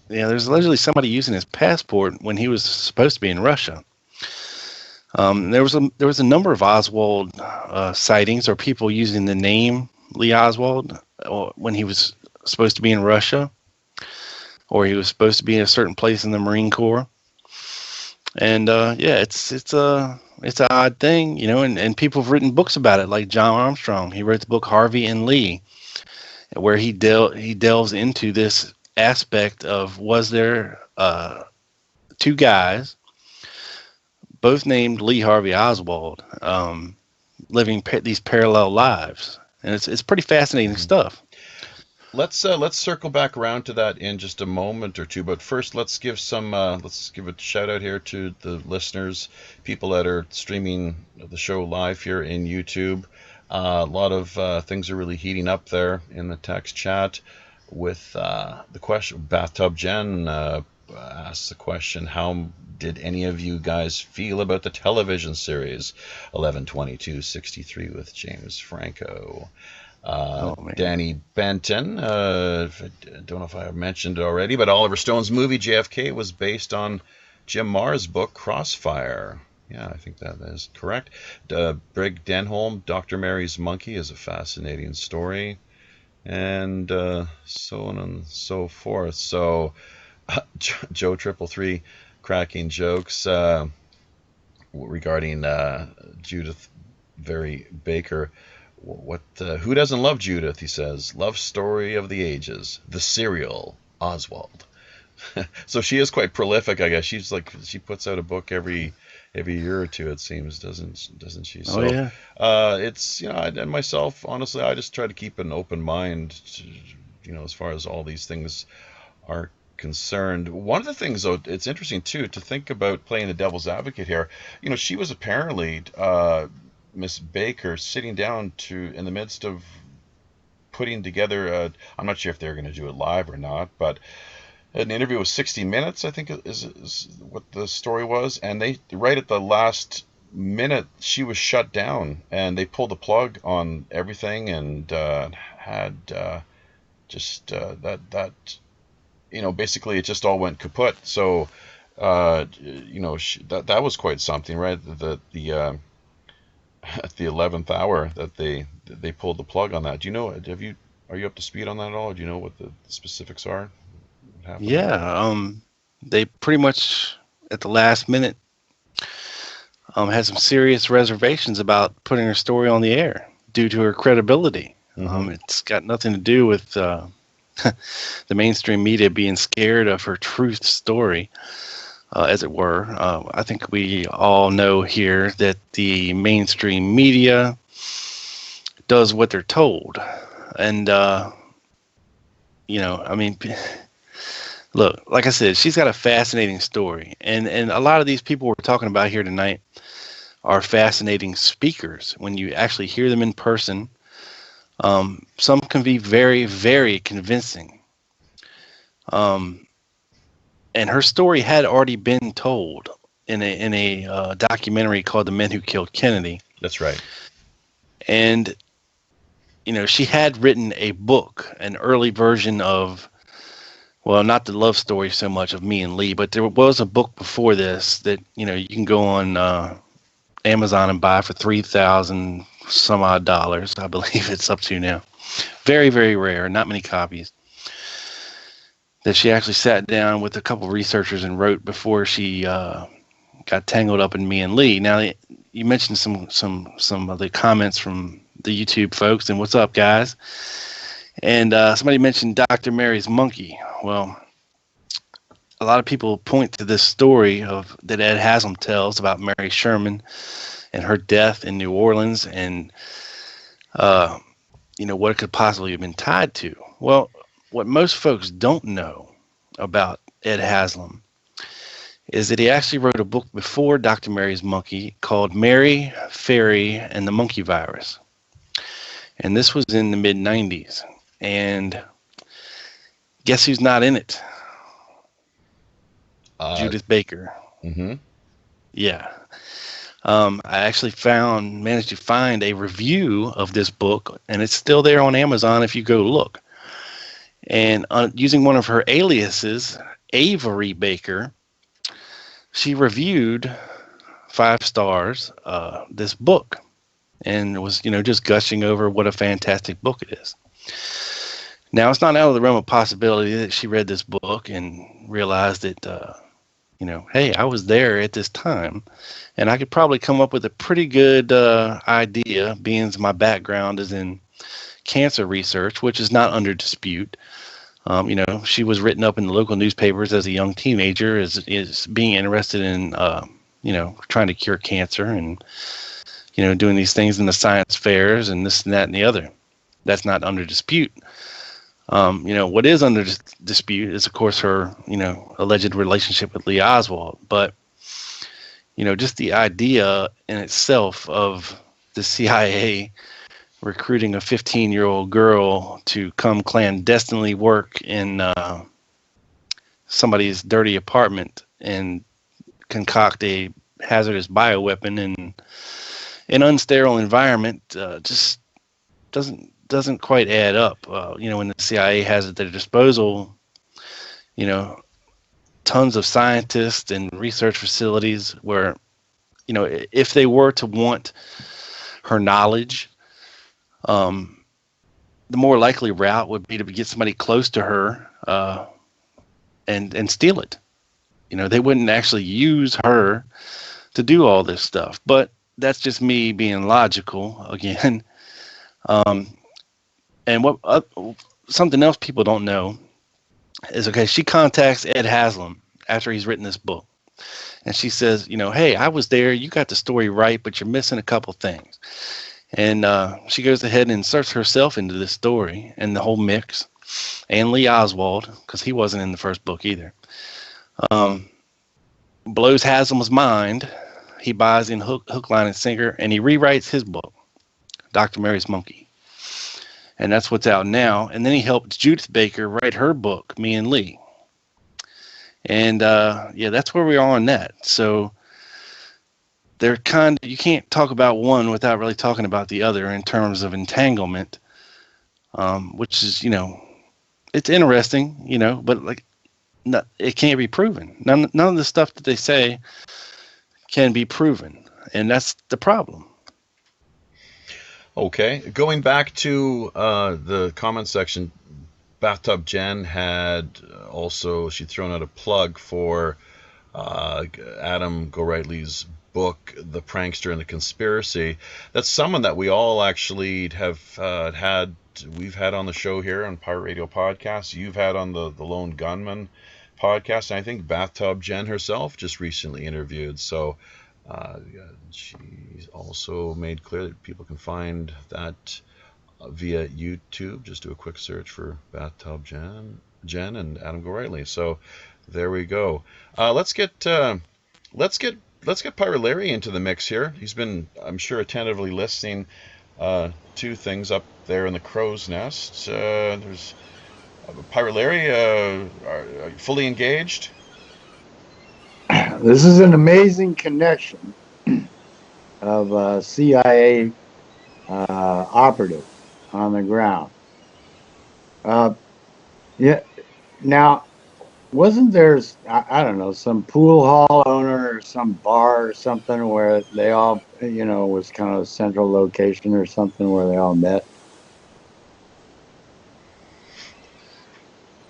Yeah, there's allegedly somebody using his passport when he was supposed to be in Russia. There was a number of Oswald sightings or people using the name Lee Oswald when he was supposed to be in Russia, or he was supposed to be in a certain place in the Marine Corps. And it's an odd thing, and people have written books about it, like John Armstrong. He wrote the book Harvey and Lee, where he delves into this aspect of, was there two guys, both named Lee Harvey Oswald, living these parallel lives, and it's pretty fascinating stuff. Let's circle back around to that in just a moment or two, but first let's give a shout out here to the listeners, people that are streaming the show live here in YouTube. A lot of things are really heating up there in the text chat with the question. Bathtub Jen asks the question, how did any of you guys feel about the television series 11/22/63 with James Franco? Danny Benton, I don't know if I mentioned it already, but Oliver Stone's movie JFK was based on Jim Marr's book Crossfire. Yeah, I think that is correct. Brig Denholm, Dr. Mary's Monkey is a fascinating story, and so on and so forth. So Joe 333 cracking jokes regarding Judith Very Baker. Who doesn't love Judith? He says, love story of the ages, the serial Oswald. So she is quite prolific, I guess. She puts out a book every year or two, it seems, doesn't she? So, yeah. It's and myself, honestly, I just try to keep an open mind, as far as all these things are concerned. One of the things, though, it's interesting too to think about playing the devil's advocate here. She was apparently Miss Baker sitting down in the midst of putting together I'm not sure if they're going to do it live or not, but an interview with 60 Minutes, I think is what the story was, and they right at the last minute she was shut down and they pulled the plug on everything and had basically it just all went kaput. So that was quite something, right? The at the 11th hour that they pulled the plug on that. Do you know? Are you up to speed on that at all? Do you know what the specifics are? What happened there? Yeah, they pretty much at the last minute had some serious reservations about putting her story on the air due to her credibility. It's got nothing to do with the mainstream media being scared of her truth story, as it were. I think we all know here that the mainstream media does what they're told. And, I mean, look, like I said, she's got a fascinating story. And a lot of these people we're talking about here tonight are fascinating speakers. When you actually hear them in person, some can be very, very convincing. And her story had already been told in a documentary called "The Men Who Killed Kennedy." That's right. And she had written a book, an early version of, well, not the love story so much of Me and Lee, but there was a book before this that you can go on Amazon and buy for $3,000 some odd dollars. I believe it's up to now. Very, very rare. Not many copies. That she actually sat down with a couple of researchers and wrote before she got tangled up in Me and Lee. Now, you mentioned some of the comments from the YouTube folks, and what's up, guys? And somebody mentioned Dr. Mary's monkey. Well, a lot of people point to this story that Ed Haslam tells about Mary Sherman and her death in New Orleans, and what it could possibly have been tied to. Well, what most folks don't know about Ed Haslam is that he actually wrote a book before Dr. Mary's monkey called Mary, Fairy, and the Monkey Virus. And this was in the mid-90s. And guess who's not in it? Judith Baker. Mm-hmm. Yeah. I actually managed to find a review of this book, and it's still there on Amazon if you go look. And using one of her aliases, Avery Baker, she reviewed 5 stars this book, and was just gushing over what a fantastic book it is. Now, it's not out of the realm of possibility that she read this book and realized that hey, I was there at this time, and I could probably come up with a pretty good idea, being my background is in cancer research, which is not under dispute. She was written up in the local newspapers as a young teenager is being interested in, trying to cure cancer and, doing these things in the science fairs and this and that and the other. That's not under dispute. What is under dispute is, of course, her, alleged relationship with Lee Oswald. But, just the idea in itself of the CIA recruiting a 15-year-old girl to come clandestinely work in somebody's dirty apartment and concoct a hazardous bioweapon in an unsterile environment just doesn't quite add up. When the CIA has at their disposal, tons of scientists and research facilities where, if they were to want her knowledge, the more likely route would be to get somebody close to her and steal it. They wouldn't actually use her to do all this stuff. But that's just me being logical again. And what something else people don't know is, okay, she contacts Ed Haslam after he's written this book. And she says, hey, I was there. You got the story right, but you're missing a couple things. And she goes ahead and inserts herself into this story and the whole mix. And Lee Oswald, because he wasn't in the first book either, blows Haslam's mind. He buys in hook, line, and sinker, and he rewrites his book, Dr. Mary's Monkey. And that's what's out now. And then he helped Judith Baker write her book, Me and Lee. And that's where we are on that. So they're you can't talk about one without really talking about the other in terms of entanglement, which is, it's interesting, but like it can't be proven. None of the stuff that they say can be proven, and that's the problem. Okay, going back to the comment section, Bathtub Jen had she'd thrown out a plug for Adam Gorightly's book, The Prankster and the Conspiracy. That's someone that we all actually have we've had on the show here on Pirate Radio Podcast. You've had on the Lone Gunman podcast, and I think Bathtub Jen herself just recently interviewed. So she's also made clear that people can find that via YouTube. Just do a quick search for Bathtub Jen and Adam Gorightly. So there we go. Let's get Pirate Larry into the mix here. He's been, I'm sure, attentively listening to things up there in the crow's nest. There's Pirate Larry. Are you fully engaged? This is an amazing connection of CIA operative on the ground. Yeah. Now, wasn't there, I don't know, some pool hall owner or some bar or something where they all, was kind of a central location or something where they all met?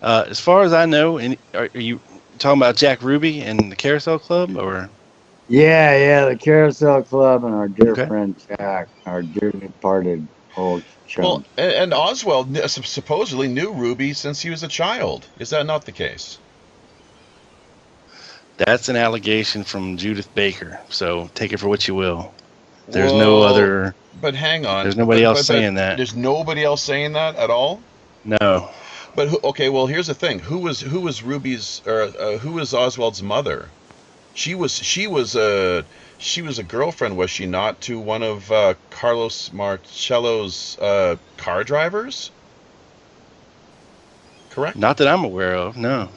As far as I know, are you talking about Jack Ruby and the Carousel Club, or? Yeah, the Carousel Club and our dear friend Jack, our dear departed old chum. Well, and Oswald supposedly knew Ruby since he was a child. Is that not the case? That's an allegation from Judith Baker, so take it for what you will. There's no other. But hang on. There's nobody else saying that. There's nobody else saying that at all? No. But okay, well, here's the thing. Who was Ruby's, or who was Oswald's mother? She was a girlfriend, was she not, to one of Carlos Marcello's car drivers? Correct? Not that I'm aware of, no.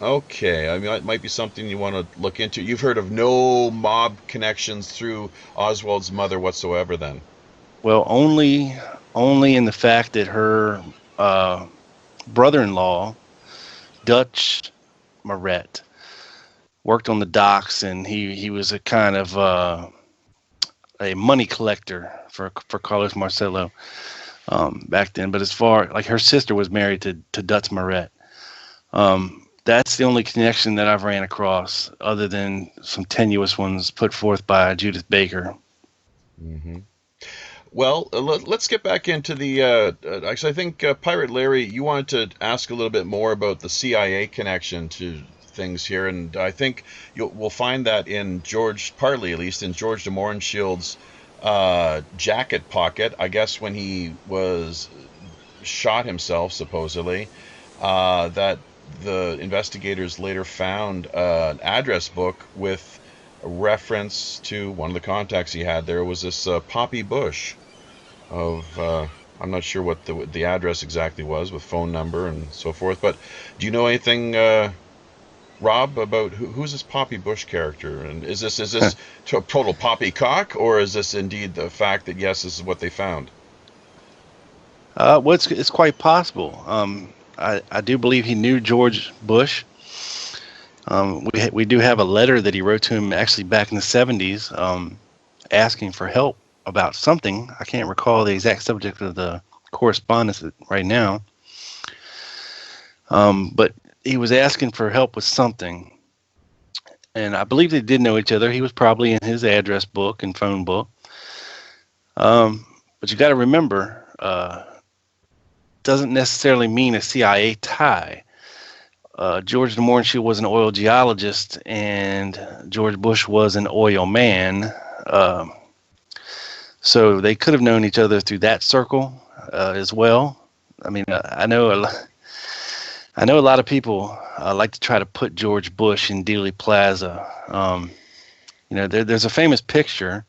Okay, I mean, it might be something you want to look into. You've heard of no mob connections through Oswald's mother whatsoever, then? Well, only in the fact that her brother-in-law, Dutch Moret, worked on the docks, and he was a kind of a money collector for Carlos Marcello back then. But as far, like, her sister was married to Dutch Moret. That's the only connection that I've ran across, other than some tenuous ones put forth by Judith Baker. Mm-hmm. Well, let's get back into the. Actually, I think Pirate Larry, you wanted to ask a little bit more about the CIA connection to things here, and I think we'll find that partly at least in George de Morenschild's jacket pocket. I guess when he was shot himself, supposedly, that the investigators later found an address book with a reference to one of the contacts he had. There was this Poppy Bush of I'm not sure what the address exactly was, with phone number and so forth. But do you know anything, Rob, about who's this Poppy Bush character? And is this total poppycock, or is this indeed the fact that yes, this is what they found? Well, it's quite possible. I do believe he knew George Bush. We do have a letter that he wrote to him actually back in the 70s, asking for help about something. I can't recall the exact subject of the correspondence right now. But he was asking for help with something. And I believe they did know each other. He was probably in his address book and phone book. But you got to remember, doesn't necessarily mean a CIA tie. George de Mohrenschildt was an oil geologist, and George Bush was an oil man. So they could have known each other through that circle as well. I mean, I know a lot of people like to try to put George Bush in Dealey Plaza. There's a famous picture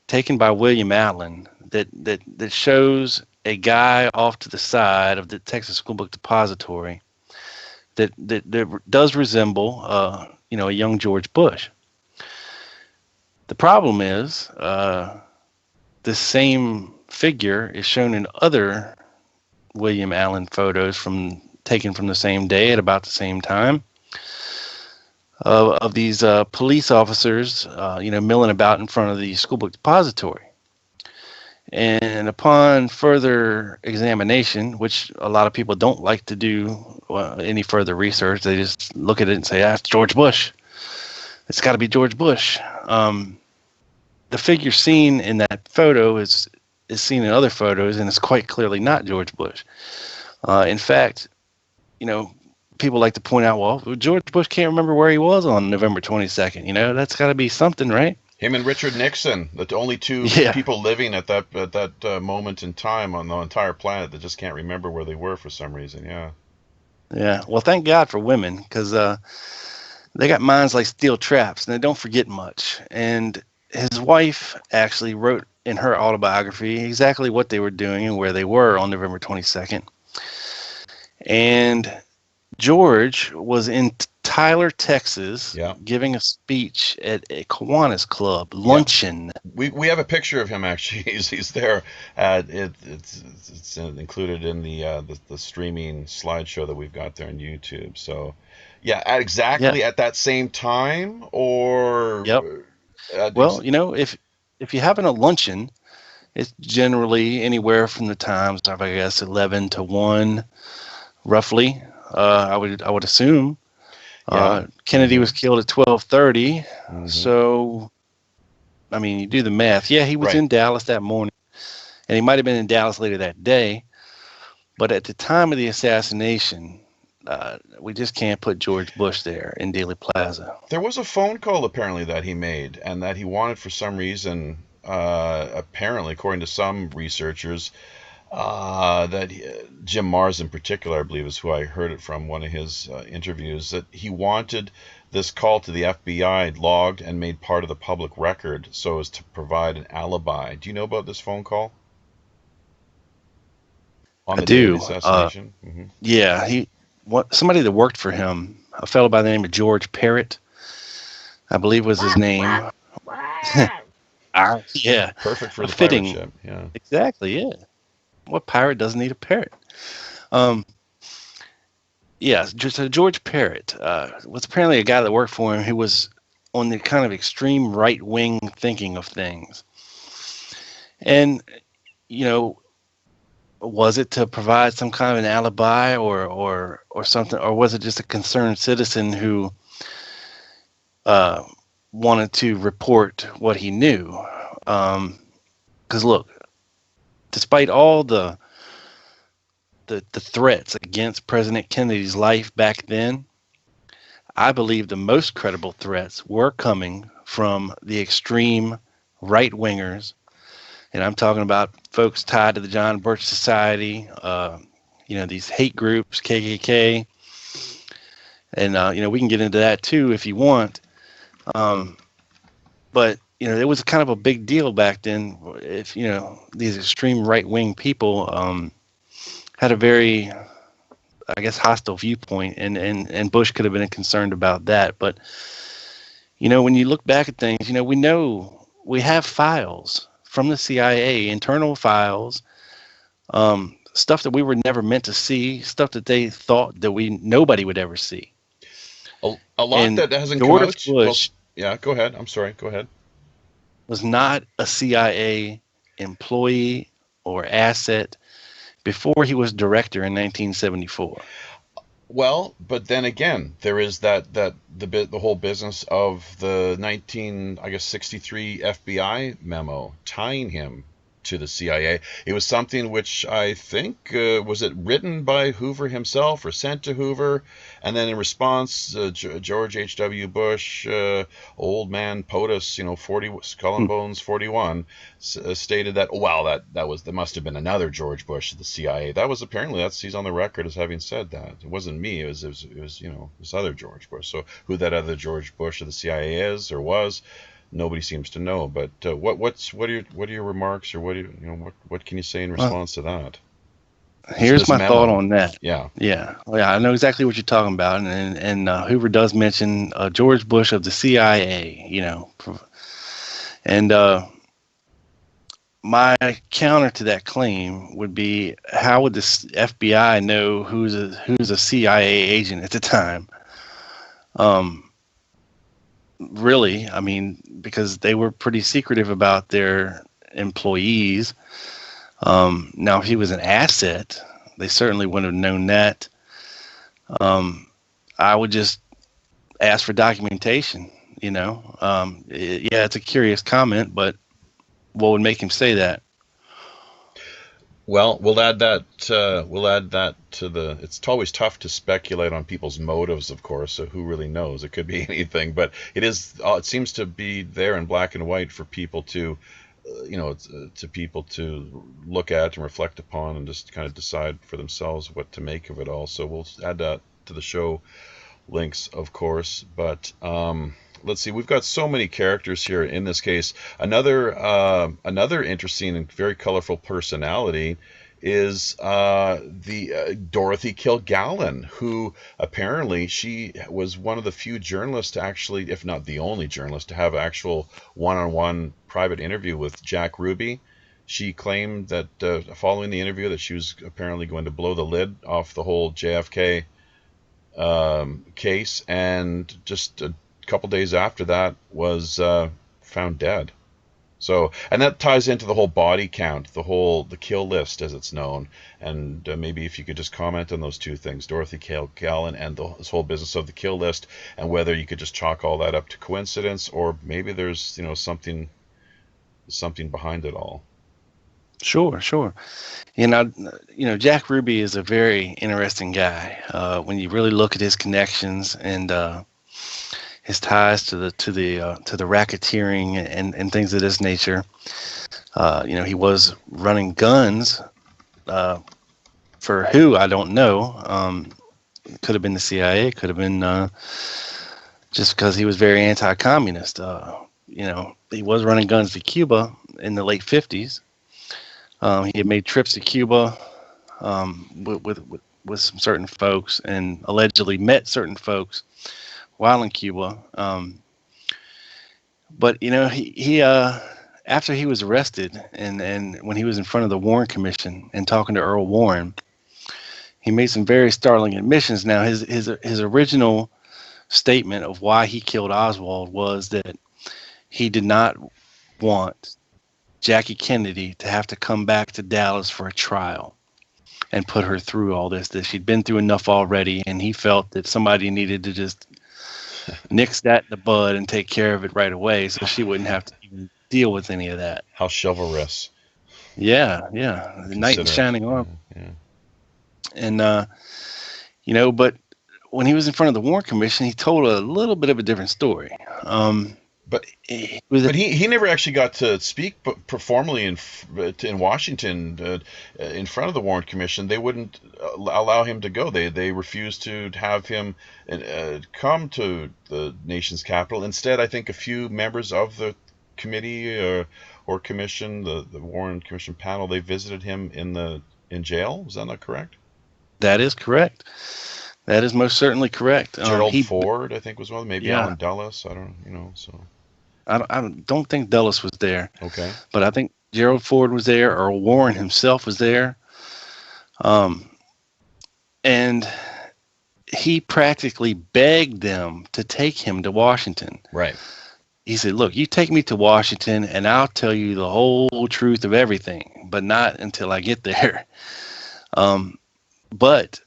taken by William Allen that shows a guy off to the side of the Texas School Book Depository that does resemble, a young George Bush. The problem is, this same figure is shown in other William Allen photos from taken from the same day at about the same time of these police officers, milling about in front of the school book depository. And upon further examination, which a lot of people don't like to do any further research, they just look at it and say, it's George Bush. It's got to be George Bush. The figure seen in that photo is seen in other photos, and it's quite clearly not George Bush. In fact, people like to point out, well, George Bush can't remember where he was on November 22nd. That's got to be something, right? Him and Richard Nixon, the only two people living at that moment in time on the entire planet that just can't remember where they were for some reason. Yeah. Yeah. Well, thank God for women, because they got minds like steel traps, and they don't forget much. And his wife actually wrote in her autobiography exactly what they were doing and where they were on November 22nd. And George was in Tyler, Texas, giving a speech at a Kiwanis Club luncheon. We have a picture of him actually. He's there. It's included in the streaming slideshow that we've got there on YouTube. So, at that same time, or well, if you're having a luncheon, it's generally anywhere from the times of, I guess, 11 to 1, roughly. I would assume. Kennedy was killed at 12:30. Mm-hmm. So, I mean, you do the math. Yeah, he was in Dallas that morning, and he might have been in Dallas later that day. But at the time of the assassination, we just can't put George Bush there in Dealey Plaza. There was a phone call apparently that he made, and that he wanted for some reason, apparently, according to some researchers, that Jim Mars in particular, I believe, is who I heard it from, one of his interviews, that he wanted this call to the FBI logged and made part of the public record so as to provide an alibi. Do you know about this phone call? On the day of the assassination? Yeah, somebody that worked for him, a fellow by the name of George Parrott, I believe was his name. Yeah. Perfect for the fitting pirate ship. Yeah. Exactly, yeah. What pirate doesn't need a parrot? George Parrott was apparently a guy that worked for him who was on the kind of extreme right-wing thinking of things. And, was it to provide some kind of an alibi or something, or was it just a concerned citizen who wanted to report what he knew? Because look, despite all the threats against President Kennedy's life back then, I believe the most credible threats were coming from the extreme right-wingers. And I'm talking about folks tied to the John Birch Society, these hate groups, KKK. And, we can get into that too if you want. But it was kind of a big deal back then if, these extreme right-wing people had a very, I guess, hostile viewpoint, and Bush could have been concerned about that. But, when you look back at things, we have files from the CIA, internal files, stuff that we were never meant to see, stuff that they thought that nobody would ever see. A lot that hasn't come out. Bush, go ahead. I'm sorry. Go ahead. Was not a CIA employee or asset before he was director in 1974. Well, but then again, there is the whole business of the 1963 FBI memo tying him to the CIA. It was something which I think was it written by Hoover himself or sent to Hoover, and then in response, George H.W. Bush, old man POTUS, 40 Skull and Bones 41, stated that that must have been another George Bush of the CIA. That was apparently he's on the record as having said that. It wasn't me. It was this other George Bush. So who that other George Bush of the CIA is or was, nobody seems to know. But what are your remarks, or what can you say in response to that? Here's my thought on that. Yeah, I know exactly what you're talking about, and Hoover does mention George Bush of the CIA, and my counter to that claim would be, how would the FBI know who's a CIA agent at the time? Really, I mean, because they were pretty secretive about their employees. Now, if he was an asset, they certainly wouldn't have known that. I would just ask for documentation. Yeah, it's a curious comment, but what would make him say that? Well, we'll add that. We'll add that to the. It's always tough to speculate on people's motives, of course. So who really knows? It could be anything, but it is. It seems to be there in black and white for people to, to people to look at and reflect upon, and just kind of decide for themselves what to make of it all. So we'll add that to the show links, of course. But let's see, we've got so many characters here in this case. Another interesting and very colorful personality is the Dorothy Kilgallen, who apparently she was one of the few journalists to actually, if not the only journalist, to have actual one-on-one private interview with Jack Ruby. She claimed that following the interview that she was apparently going to blow the lid off the whole JFK case, and just a couple days after that was found dead. So, and that ties into the whole body count, the kill list as it's known. And maybe if you could just comment on those two things, Dorothy Kilgallen and this whole business of the kill list, and whether you could just chalk all that up to coincidence, or maybe there's something behind it all. Sure. Jack Ruby is a very interesting guy. When you really look at his connections and his ties to the racketeering and things of this nature, he was running guns for who, I don't know. Could have been the CIA. Could have been just because he was very anti-communist. He was running guns to Cuba in the late 50s. He had made trips to Cuba with some certain folks, and allegedly met certain folks while in Cuba. But he after he was arrested, and when he was in front of the Warren Commission and talking to Earl Warren, he made some very startling admissions. Now, his original statement of why he killed Oswald was that he did not want Jackie Kennedy to have to come back to Dallas for a trial and put her through all this, that she'd been through enough already, and he felt that somebody needed to just nix that in the bud and take care of it right away, so she wouldn't have to even deal with any of that. How chivalrous. Yeah. The knight in shining armor. Yeah. And, but when he was in front of the Warren Commission, he told a little bit of a different story. But he never actually got to speak formally in Washington in front of the Warren Commission. They wouldn't allow him to go. They refused to have him come to the nation's capital. Instead, I think a few members of the committee or commission, the Warren Commission panel, they visited him in jail. Is that not correct? That is correct. That is most certainly correct. Gerald Ford, I think, was one. Maybe Allen Dulles. I don't. So. I don't think Dulles was there. Okay. But I think Gerald Ford was there, or Warren himself was there. And he practically begged them to take him to Washington. Right. He said, look, you take me to Washington and I'll tell you the whole truth of everything, but not until I get there. But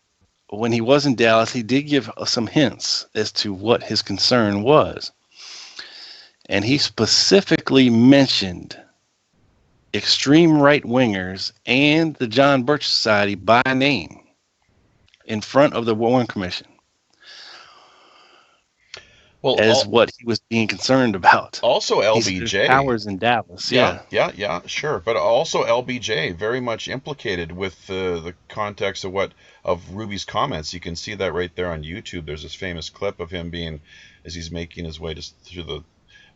when he was in Dallas, he did give some hints as to what his concern was. And he specifically mentioned extreme right-wingers and the John Birch Society by name in front of the Warren Commission. Well, what he was being concerned about. Also LBJ. Powers in Dallas, yeah, sure. But also LBJ, very much implicated with the context of Ruby's comments. You can see that right there on YouTube. There's this famous clip of him as he's making his way just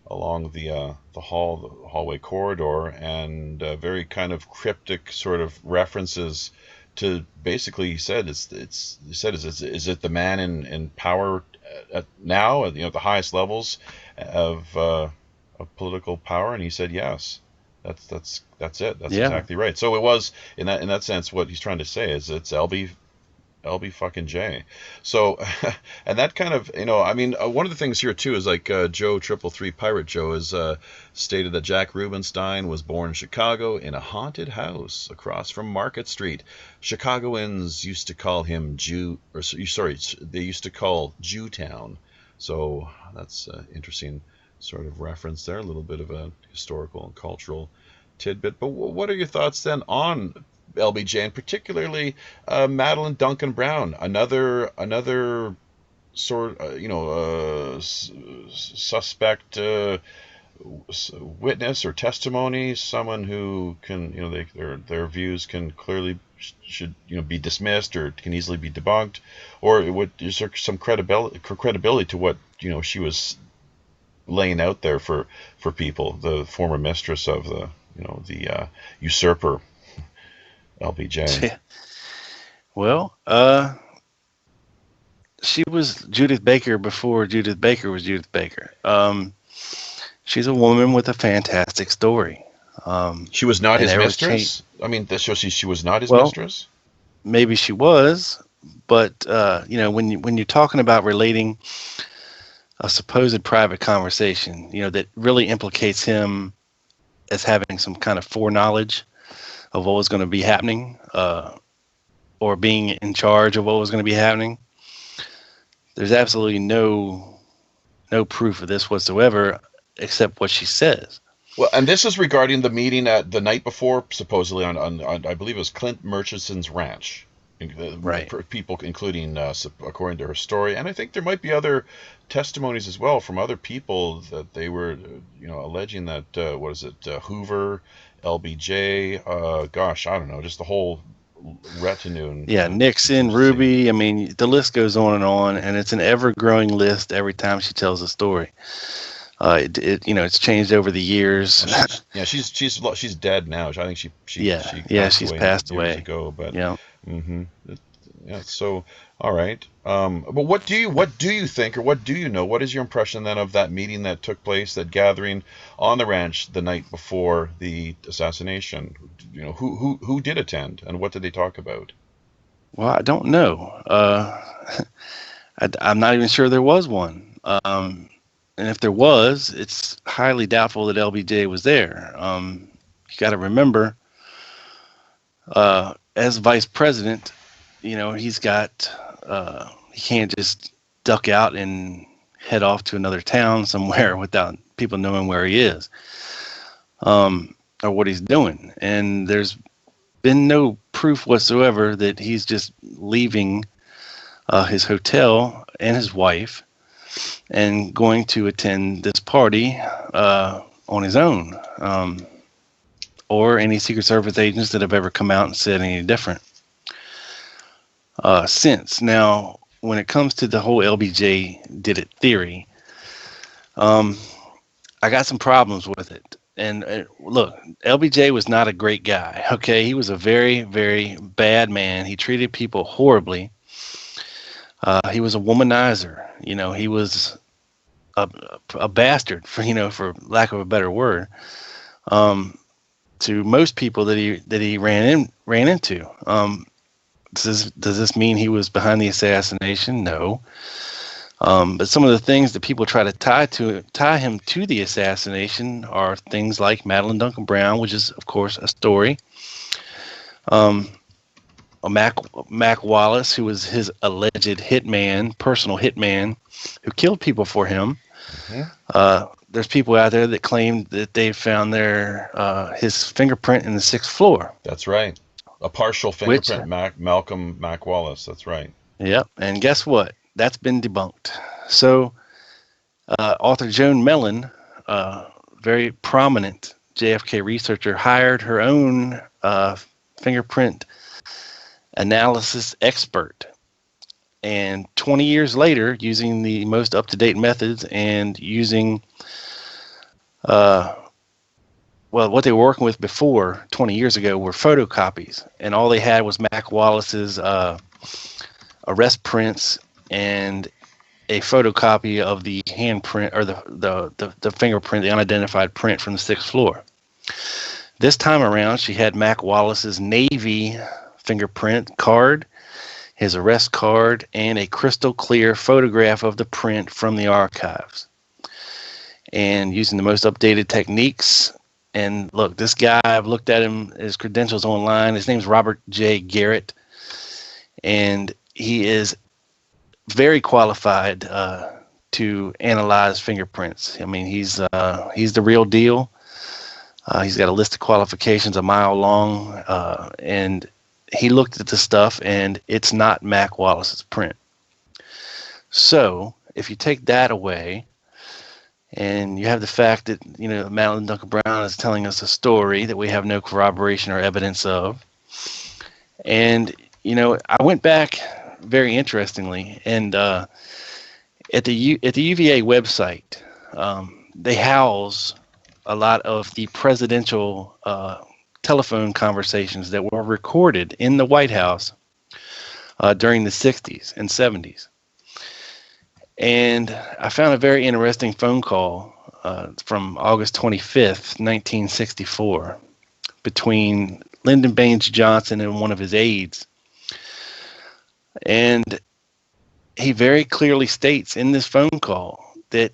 along the hallway corridor, and very kind of cryptic sort of references to, basically, he said, is it the man in power now at the highest levels of political power? And he said yes. That's it. That's Yeah. exactly right. So it was in that sense. What he's trying to say is it's LB fucking J. So, and that kind of, I mean, one of the things here too is like Joe 333 Pirate Joe has stated that Jack Rubenstein was born in Chicago in a haunted house across from Market Street. Chicagoans used to call him they used to call Jewtown. So that's interesting sort of reference there, a little bit of a historical and cultural tidbit. But what are your thoughts then on LBJ, and particularly Madeline Duncan Brown, another sort suspect witness or testimony, someone who can their views can clearly should be dismissed or can easily be debunked, or is there some credibility to what she was laying out there for people, the former mistress of the usurper LBJ? Well, she was Judith Baker before Judith Baker was Judith Baker. She's a woman with a fantastic story. She was not his mistress? I mean, this shows she was not his mistress? Maybe she was, but when you're talking about relating a supposed private conversation, that really implicates him as having some kind of foreknowledge of what was going to be happening, or being in charge of what was going to be happening. There's absolutely no proof of this whatsoever, except what she says. Well, and this is regarding the meeting at the night before, supposedly on I believe it was Clint Murchison's ranch. Right. People, including, according to her story, and I think there might be other testimonies as well from other people that they were, alleging that Hoover, LBJ, gosh, I don't know, just the whole retinue. Nixon, Ruby. I mean, the list goes on, and it's an ever-growing list every time she tells a story. It's changed over the years. She's dead now. I think she's passed away years ago. But yeah. Mm-hmm. Yeah. So, all right. But what do you think, or what do you know? What is your impression then of that meeting that took place, that gathering on the ranch the night before the assassination? Who did attend, and what did they talk about? Well, I don't know. I'm not even sure there was one. And if there was, it's highly doubtful that LBJ was there. You got to remember, as vice president, he's got, he can't just duck out and head off to another town somewhere without people knowing where he is, or what he's doing. And there's been no proof whatsoever that he's just leaving his hotel and his wife and going to attend this party on his own, or any Secret Service agents that have ever come out and said any different since. Now, when it comes to the whole LBJ did it theory, I got some problems with it. And look, LBJ was not a great guy. Okay, he was a very, very bad man. He treated people horribly. He was a womanizer. He was a bastard, for lack of a better word, to most people that he ran into. Does this mean he was behind the assassination? No. But some of the things that people try to tie him to the assassination are things like Madeline Duncan Brown, which is of course a story. Mac Wallace, who was his alleged personal hitman, who killed people for him. Mm-hmm. There's people out there that claim that they found his fingerprint in the 6th floor. That's right. A partial fingerprint, Malcolm Mac Wallace. That's right. Yep. And guess what? That's been debunked. So, author Joan Mellon, very prominent JFK researcher, hired her own fingerprint analysis expert. And 20 years later, using the most up-to-date methods and using, what they were working with before 20 years ago were photocopies. And all they had was Mac Wallace's arrest prints and a photocopy of the handprint, or the fingerprint, the unidentified print from the 6th floor. This time around, she had Mac Wallace's Navy fingerprint card, his arrest card, and a crystal clear photograph of the print from the archives. And using the most updated techniques. And look, this guy, I've looked at him, his credentials online. His name's Robert J. Garrett. And he is very qualified to analyze fingerprints. I mean, he's the real deal. He's got a list of qualifications a mile long. And he looked at the stuff, and it's not Mac Wallace's print. So if you take that away, and you have the fact that, Madeline Duncan Brown is telling us a story that we have no corroboration or evidence of. And, I went back very interestingly, and at the UVA website, they house a lot of the presidential telephone conversations that were recorded in the White House during the 60s and 70s. And I found a very interesting phone call from August 25th, 1964, between Lyndon Baines Johnson and one of his aides. And he very clearly states in this phone call that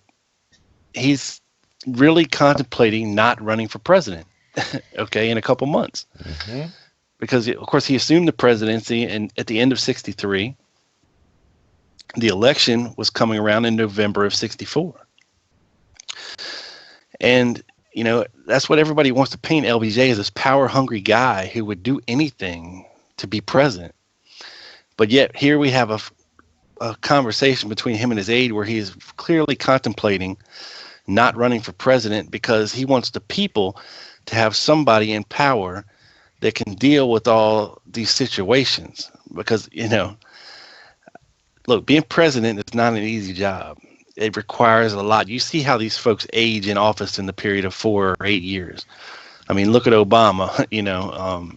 he's really contemplating not running for president, in a couple months. Mm-hmm. Because, of course, he assumed the presidency at the end of 63. The election was coming around in November of 64. And, that's what everybody wants to paint LBJ as, this power-hungry guy who would do anything to be president. But yet here we have a conversation between him and his aide where he is clearly contemplating not running for president because he wants the people to have somebody in power that can deal with all these situations. Because, look, being president is not an easy job. It requires a lot. You see how these folks age in office in the period of 4 or 8 years. I mean, look at Obama.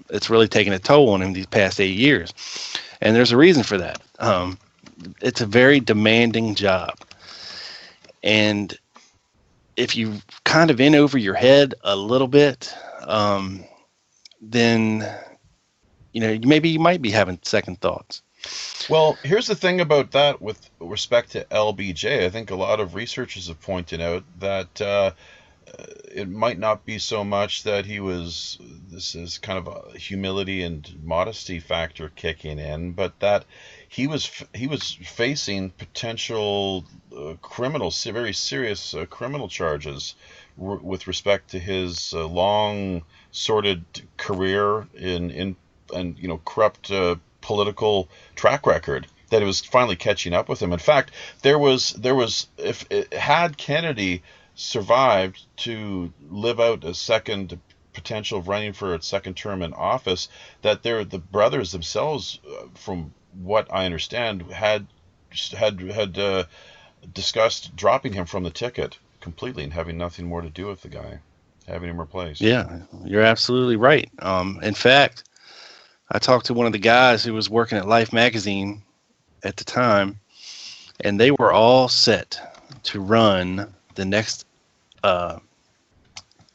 It's really taken a toll on him these past 8 years. And there's a reason for that. It's a very demanding job. And if you kind of in over your head a little bit, then, maybe you might be having second thoughts. Well, here's the thing about that with respect to LBJ. I think a lot of researchers have pointed out that it might not be so much that this is kind of a humility and modesty factor kicking in, but that he was facing potential very serious criminal charges with respect to his long sordid career in corrupt political track record that it was finally catching up with him. In fact, there was had Kennedy survived to live out a second potential of running for a second term in office, that the brothers themselves, from what I understand, had discussed dropping him from the ticket completely and having nothing more to do with the guy, having him replaced. Yeah, you're absolutely right. In fact, I talked to one of the guys who was working at Life magazine at the time, and they were all set to run the next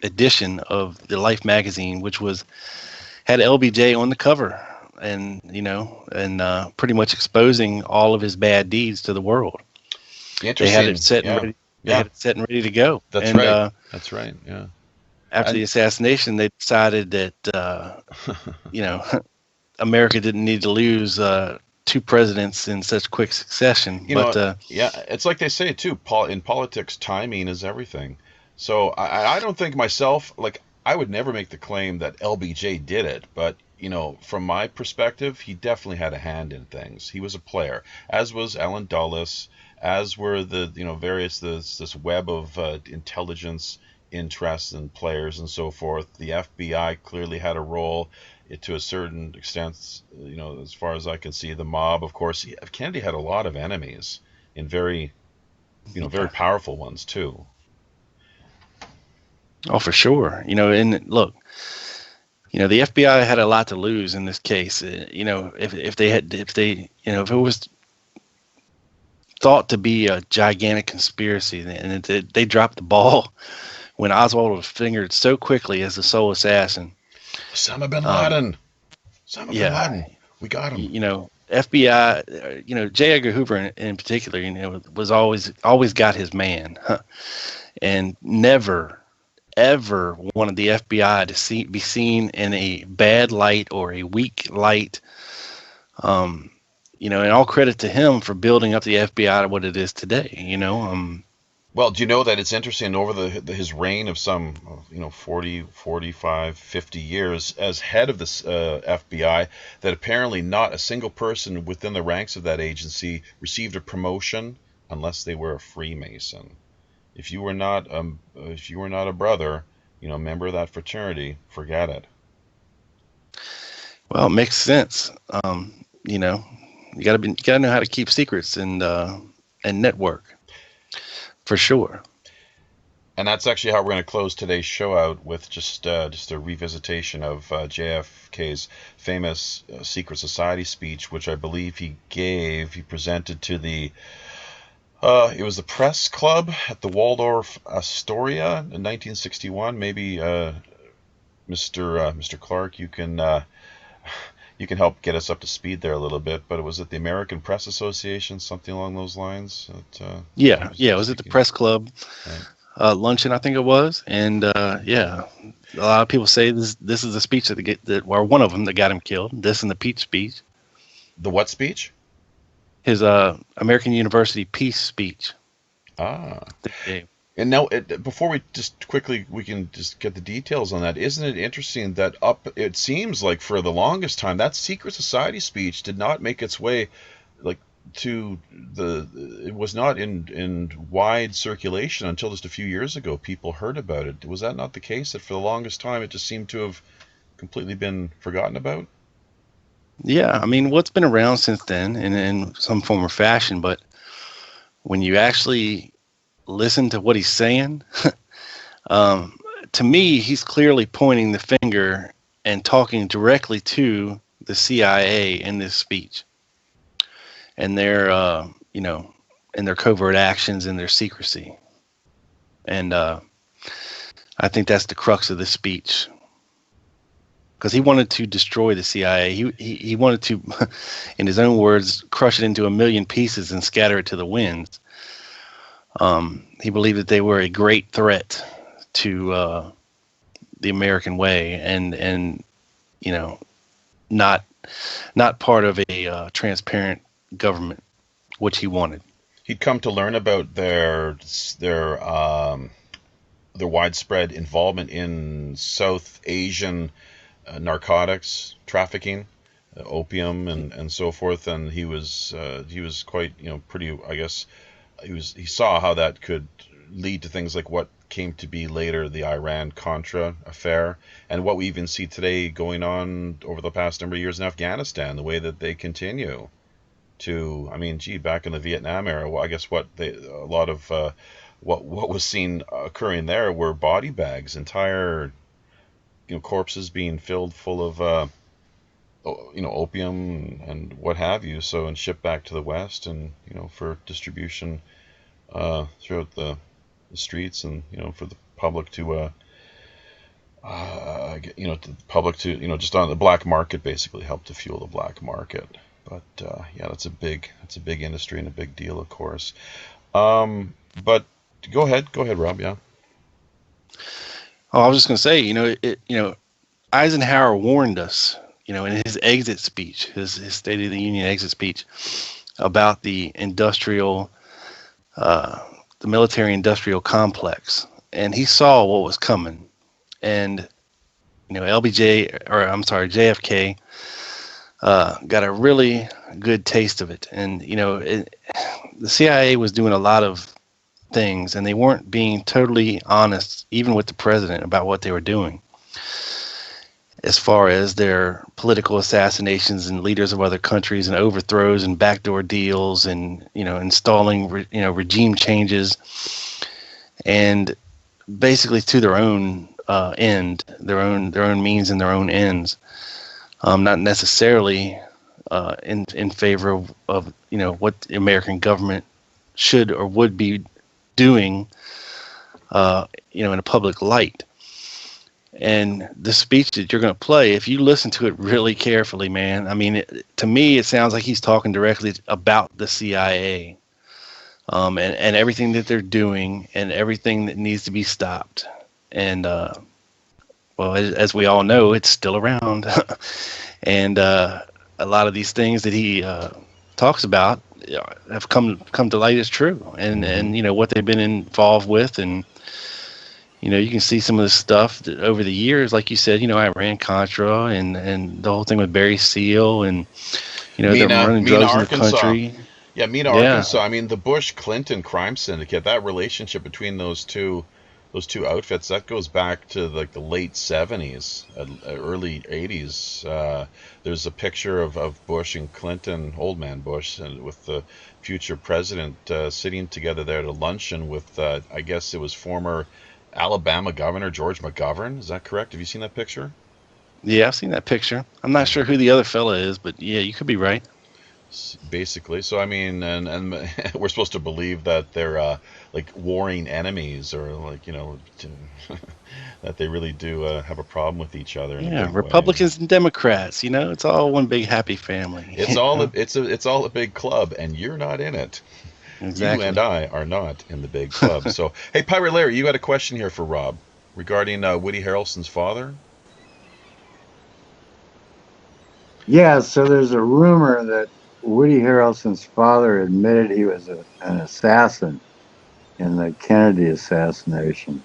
edition of the Life magazine, which had LBJ on the cover, and pretty much exposing all of his bad deeds to the world. They had it set and ready. They had it set and ready to go. That's right. That's right. Yeah. After the assassination, they decided that America didn't need to lose 2 presidents in such quick succession. It's like they say too. In politics, timing is everything. So I don't think myself, I would never make the claim that LBJ did it, but from my perspective, he definitely had a hand in things. He was a player, as was Allen Dulles, as were the various this web of intelligence interests and players and so forth. The FBI clearly had a role to a certain extent, as far as I can see. The mob, of course. Kennedy had a lot of enemies, and very powerful ones too. Oh, for sure. And look, the FBI had a lot to lose in this case. If it was thought to be a gigantic conspiracy, and they dropped the ball when Oswald was fingered so quickly as the sole assassin. Osama bin Laden. Yeah, We got him. you know, FBI, J. Edgar Hoover in particular, was always got his man, and never ever wanted the FBI to be seen in a bad light or a weak light. And all credit to him for building up the FBI to what it is today. Well, do you know that it's interesting over his reign of some, 40, 45, 50 years as head of this FBI, that apparently not a single person within the ranks of that agency received a promotion unless they were a Freemason. If you were not a brother, member of that fraternity, forget it. Well, it makes sense. You gotta know how to keep secrets and network. For sure. And that's actually how we're going to close today's show out, with just a revisitation of JFK's famous secret society speech, which I believe he presented to the it was the press club at the Waldorf Astoria in 1961. Maybe Mr. Clark, you can help get us up to speed there a little bit, but it was at the American Press Association, something along those lines. It was at the press club luncheon, I think it was, and a lot of people say this is the speech or one of them that got him killed. This and the Peach speech. The what speech? His American University peace speech. And now, before we can just get the details on that, isn't it interesting that it seems like for the longest time, that secret society speech did not make its way, it was not in wide circulation until just a few years ago. People heard about it. Was that not the case, that for the longest time it just seemed to have completely been forgotten about? Yeah, I mean, what's been around since then in some form or fashion, but when you actually listen to what he's saying, to me, he's clearly pointing the finger and talking directly to the CIA in this speech, and their and their covert actions and their secrecy. And I think that's the crux of this speech, because he wanted to destroy the CIA. He wanted to, in his own words, crush it into a million pieces and scatter it to the winds. He believed that they were a great threat to the American way, and not part of a transparent government, which he wanted. He'd come to learn about their widespread involvement in South Asian narcotics trafficking, opium and so forth, and he was quite pretty, I guess. He saw how that could lead to things like what came to be later the Iran-Contra affair, and what we even see today going on over the past number of years in Afghanistan, the way that they continue to, back in the Vietnam era, well, I guess what was seen occurring there were body bags, entire corpses being filled full of opium and what have you, and shipped back to the West, and for distribution throughout the streets, and for the public to just on the black market, basically help to fuel the black market. But that's a big industry and a big deal, of course. But go ahead, Rob. Yeah. Oh, I was just going to say, Eisenhower warned us, in his exit speech, his State of the Union exit speech, about the military-industrial complex, and he saw what was coming. And JFK got a really good taste of it. And the CIA was doing a lot of things, and they weren't being totally honest, even with the president, about what they were doing, as far as their political assassinations and leaders of other countries and overthrows and backdoor deals and installing regime changes, and basically to their own end, their own means and their own ends, not necessarily in favor of what the American government should or would be doing in a public light. And the speech that you're going to play, if you listen to it really carefully, man, I mean, to me, it sounds like he's talking directly about the CIA, and everything that they're doing and everything that needs to be stopped. And, well, as we all know, it's still around. And a lot of these things that he talks about have come to light as true. And what they've been involved with. And, you can see some of the stuff that over the years, like you said, Iran-Contra and the whole thing with Barry Seal and, they're running drugs in the country. Yeah, Arkansas. I mean, the Bush-Clinton crime syndicate, that relationship between those two outfits, that goes back to like the late 70s, early 80s. There's a picture of Bush and Clinton, old man Bush, and with the future president sitting together there at a luncheon with, I guess it was former Alabama Governor George McGovern. Is that correct? Have you seen that picture? Yeah, I've seen that picture. I'm not sure who the other fella is, but yeah, you could be right. Basically, so I mean, and we're supposed to believe that they're like warring enemies, or like that they really do have a problem with each other. Yeah, Republicans and Democrats. It's all one big happy family. It's all it's all a big club, and you're not in it. Exactly. You and I are not in the big club. So, hey, Pirate Larry, you got a question here for Rob regarding Woody Harrelson's father? Yeah, so there's a rumor that Woody Harrelson's father admitted he was an assassin in the Kennedy assassination.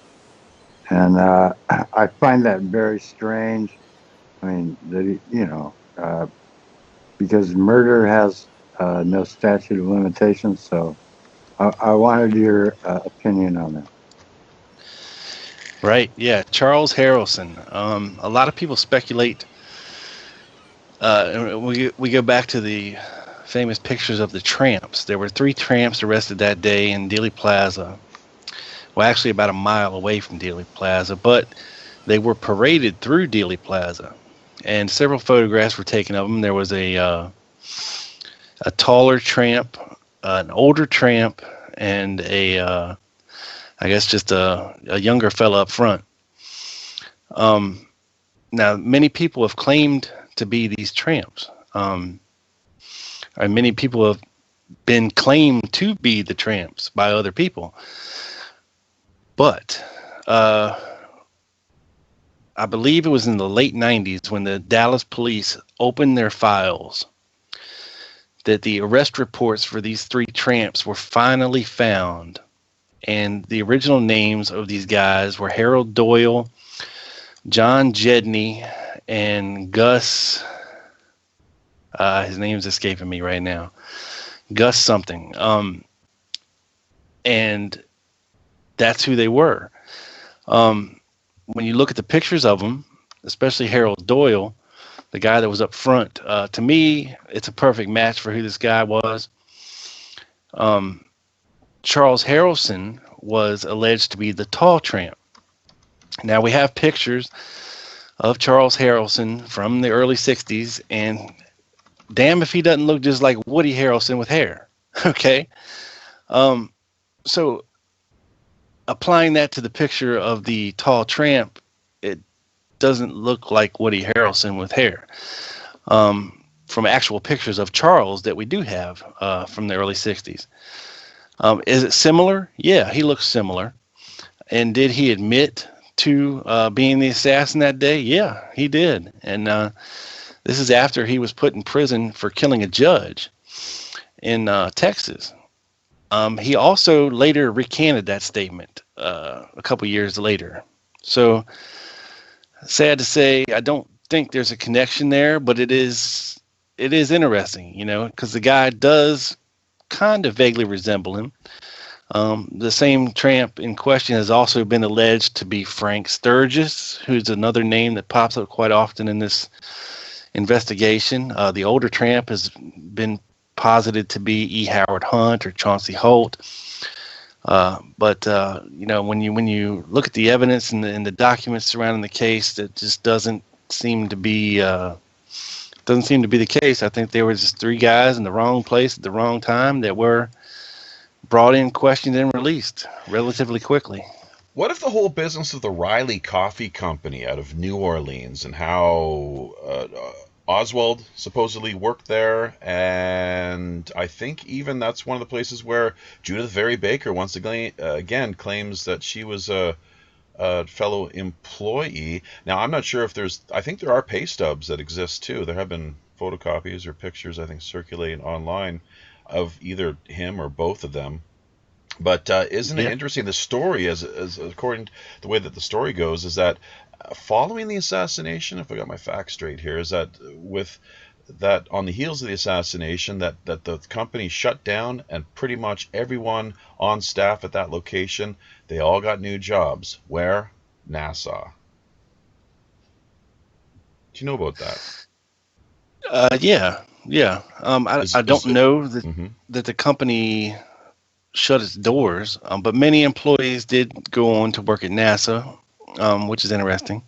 And I find that very strange. I mean, that because murder has no statute of limitations, so I wanted your opinion on that. Right, yeah, Charles Harrelson. A lot of people speculate. We go back to the famous pictures of the tramps. There were 3 tramps arrested that day in Dealey Plaza. Well, actually about a mile away from Dealey Plaza, but they were paraded through Dealey Plaza. And several photographs were taken of them. There was a taller tramp, an older tramp, and I guess just a younger fella up front. Now, many people have claimed to be these tramps. And many people have been claimed to be the tramps by other people. But I believe it was in the late 90s when the Dallas police opened their files that the arrest reports for these 3 tramps were finally found. And the original names of these guys were Harold Doyle, John Jedney, and Gus. His name's escaping me right now. Gus something. And that's who they were. When you look at the pictures of them, especially Harold Doyle, the guy that was up front, to me, it's a perfect match for who this guy was. Charles Harrelson was alleged to be the tall tramp. Now, we have pictures of Charles Harrelson from the early 60s, and damn if he doesn't look just like Woody Harrelson with hair. Okay? So, applying that to the picture of the tall tramp, it doesn't look like Woody Harrelson with hair. From actual pictures of Charles that we do have from the early 60s. Is it similar? Yeah, he looks similar. And did he admit to being the assassin that day? Yeah, he did. And this is after he was put in prison for killing a judge in Texas. He also later recanted that statement a couple years later. So, sad to say, I don't think there's a connection there, but it is interesting, because the guy does kind of vaguely resemble him. The same tramp in question has also been alleged to be Frank Sturgis, who's another name that pops up quite often in this investigation. The older tramp has been posited to be E. Howard Hunt or Chauncey Holt. But when you look at the evidence and the documents surrounding the case, that just doesn't seem to be the case. I think there were just 3 guys in the wrong place at the wrong time that were brought in, questioned, and released relatively quickly. What if the whole business of the Riley Coffee Company out of New Orleans and how Oswald supposedly worked there, and I think even that's one of the places where Judith Very Baker once again claims that she was a fellow employee. Now, I'm not sure if I think there are pay stubs that exist too. There have been photocopies or pictures, I think, circulating online of either him or both of them. But isn't it interesting? The story, as according to the way that the story goes, is that following the assassination, if I got my facts straight here, is that with that on the heels of the assassination, that the company shut down, and pretty much everyone on staff at that location, they all got new jobs. Where? NASA. Do you know about that? Yeah. I don't know that that the company shut its doors, but many employees did go on to work at NASA, which is interesting.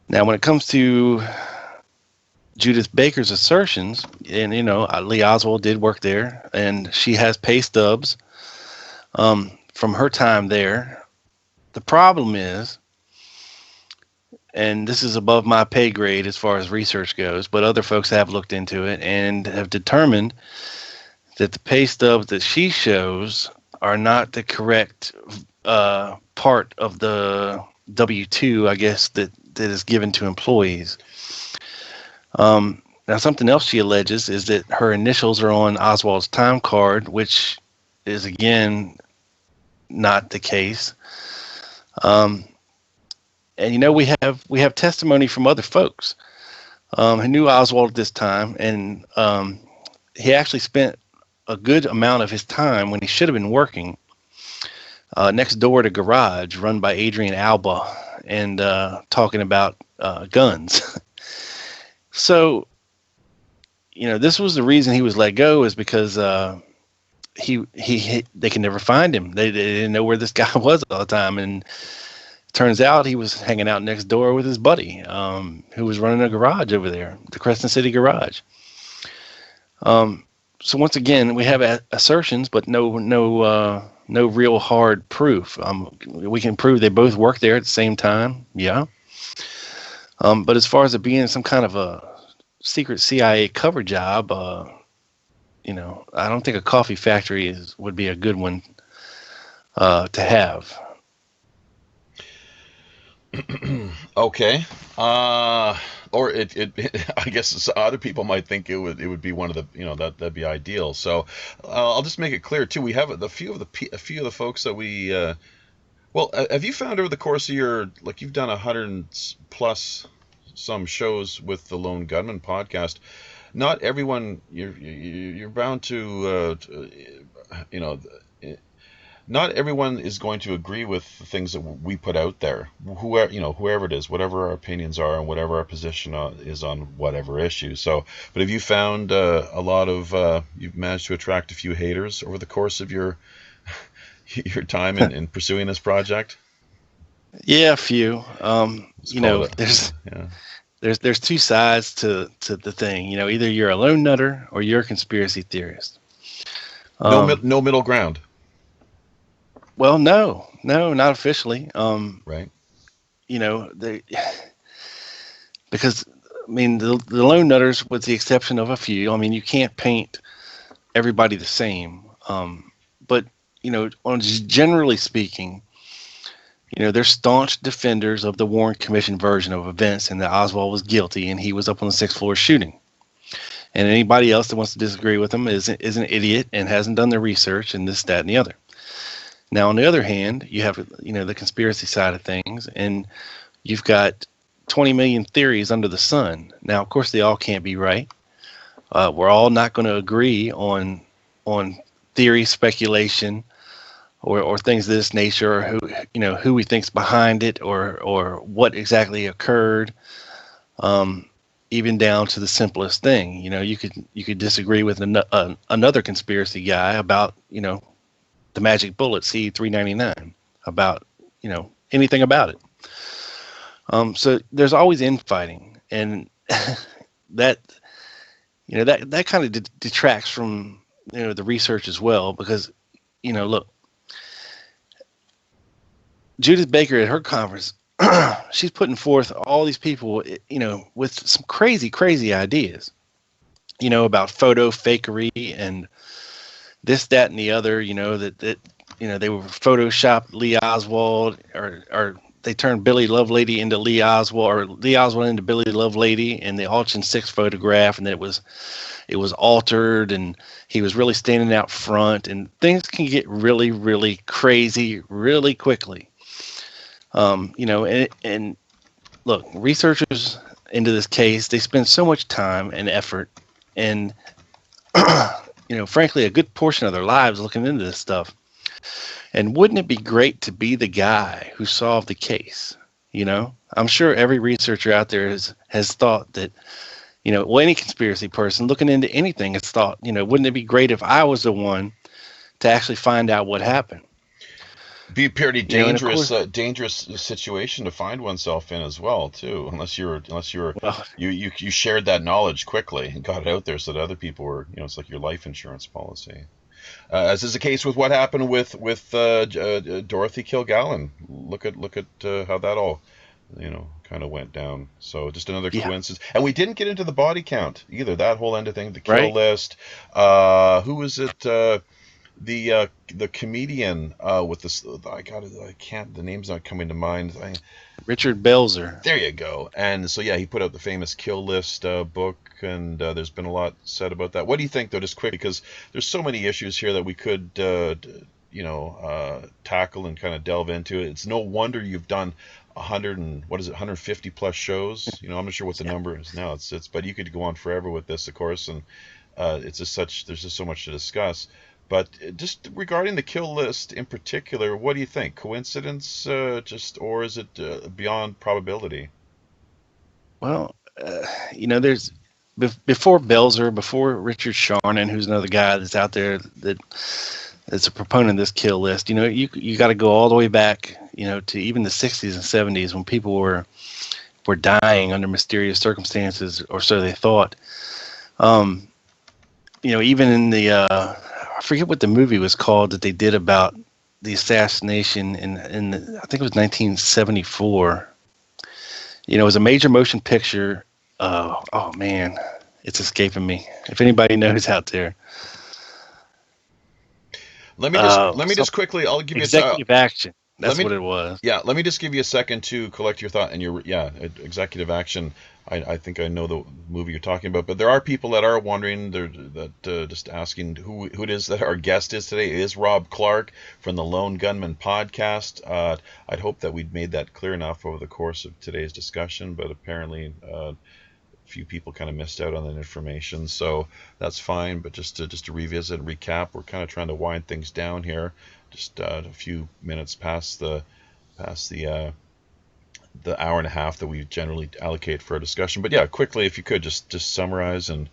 Now, when it comes to Judith Baker's assertions, and Lee Oswald did work there, and she has pay stubs from her time there. The problem is, and this is above my pay grade as far as research goes, but other folks have looked into it and have determined that the pay stubs that she shows are not the correct part of the W-2, I guess, that is given to employees. Now, something else she alleges is that her initials are on Oswald's time card, which is, again, not the case. And we have testimony from other folks who knew Oswald at this time, and he actually spent a good amount of his time when he should have been working next door to Garage, run by Adrian Alba, and talking about guns. So, this was the reason he was let go, is because they can never find him. They didn't know where this guy was all the time, and turns out he was hanging out next door with his buddy, who was running a garage over there, the Crescent City Garage. So once again, we have assertions, but no real hard proof. We can prove they both worked there at the same time, yeah. But as far as it being some kind of a secret CIA cover job, I don't think a coffee factory would be a good one to have. Okay. Or it I guess other people might think it would be one of the, that'd be ideal. So I'll just make it clear too. We have a few of the folks that we well, have you found over the course of your, like, you've done 100 plus some shows with the Lone Gunman podcast. Not everyone, you're bound to not everyone is going to agree with the things that we put out there. Whoever it is, whatever our opinions are, and whatever our position is on whatever issue. So, but have you found a lot of you've managed to attract a few haters over the course of your time in pursuing this project? Yeah, a few. There's two sides to the thing. Either you're a lone nutter or you're a conspiracy theorist. No middle ground. Well, no, not officially. Right. Because the lone nutters, with the exception of a few, you can't paint everybody the same. But generally speaking, they're staunch defenders of the Warren Commission version of events, and that Oswald was guilty and he was up on the 6th floor shooting. And anybody else that wants to disagree with them is an idiot and hasn't done their research and this, that, and the other. Now, on the other hand, you have, the conspiracy side of things, and you've got 20 million theories under the sun. Now, of course, they all can't be right. We're all not going to agree on theory, speculation, or things of this nature, or who we think's behind it, or what exactly occurred. Even down to the simplest thing. You could disagree with another conspiracy guy about the magic bullet C399, about anything about it. So there's always infighting, and that kind of detracts from the research as well, because look, Judith Baker at her conference, she's putting forth all these people, with some crazy, crazy ideas, about photo fakery and this, that, and the other, that they were photoshopped Lee Oswald, or they turned Billy Lovelady into Lee Oswald, or Lee Oswald into Billy Lovelady, and the Auction 6 photograph, and that it was altered, and he was really standing out front, and things can get really, really crazy really quickly. And look, researchers into this case, they spend so much time and effort, and frankly, a good portion of their lives looking into this stuff. And wouldn't it be great to be the guy who solved the case? I'm sure every researcher out there has thought that, any conspiracy person looking into anything has thought, wouldn't it be great if I was the one to actually find out what happened? Be a pretty dangerous situation to find oneself in as well, too. Unless you shared that knowledge quickly and got it out there so that other people were, it's like your life insurance policy. As is the case with what happened with Dorothy Kilgallen. Look at how that all, kind of went down. So just another coincidence. And we didn't get into the body count either. That whole end of thing, the kill list. Who was it? The comedian with this, the name's not coming to mind. Richard Belzer. There you go. And so he put out the famous kill list book, and there's been a lot said about that. What do you think, though, just quickly, because there's so many issues here that we could tackle and kind of delve into it. It's no wonder you've done 150 plus shows. I'm not sure what the number is now. It's but you could go on forever with this, of course, and there's just so much to discuss. But just regarding the kill list in particular, what do you think? Coincidence, or is it beyond probability? Well, there's before Belzer, before Richard Sharnon, who's another guy that's out there that's a proponent of this kill list. You got to go all the way back, to even the 60s and 70s when people were dying under mysterious circumstances, or so they thought. Even in the I forget what the movie was called that they did about the assassination in I think it was 1974. It was a major motion picture. Oh man, it's escaping me. If anybody knows out there, let me just quickly. I'll give you executive action. That's what it was. Yeah, let me just give you a second to collect your thought. And executive action. I think I know the movie you're talking about, but there are people that are wondering, just asking who it is that our guest is today. It is Rob Clark from the Lone Gunman podcast. I'd hope that we'd made that clear enough over the course of today's discussion, but apparently a few people kind of missed out on that information, so that's fine. But just to revisit and recap, we're kind of trying to wind things down here. Just a few minutes past the hour and a half that we generally allocate for a discussion. But quickly, if you could just summarize and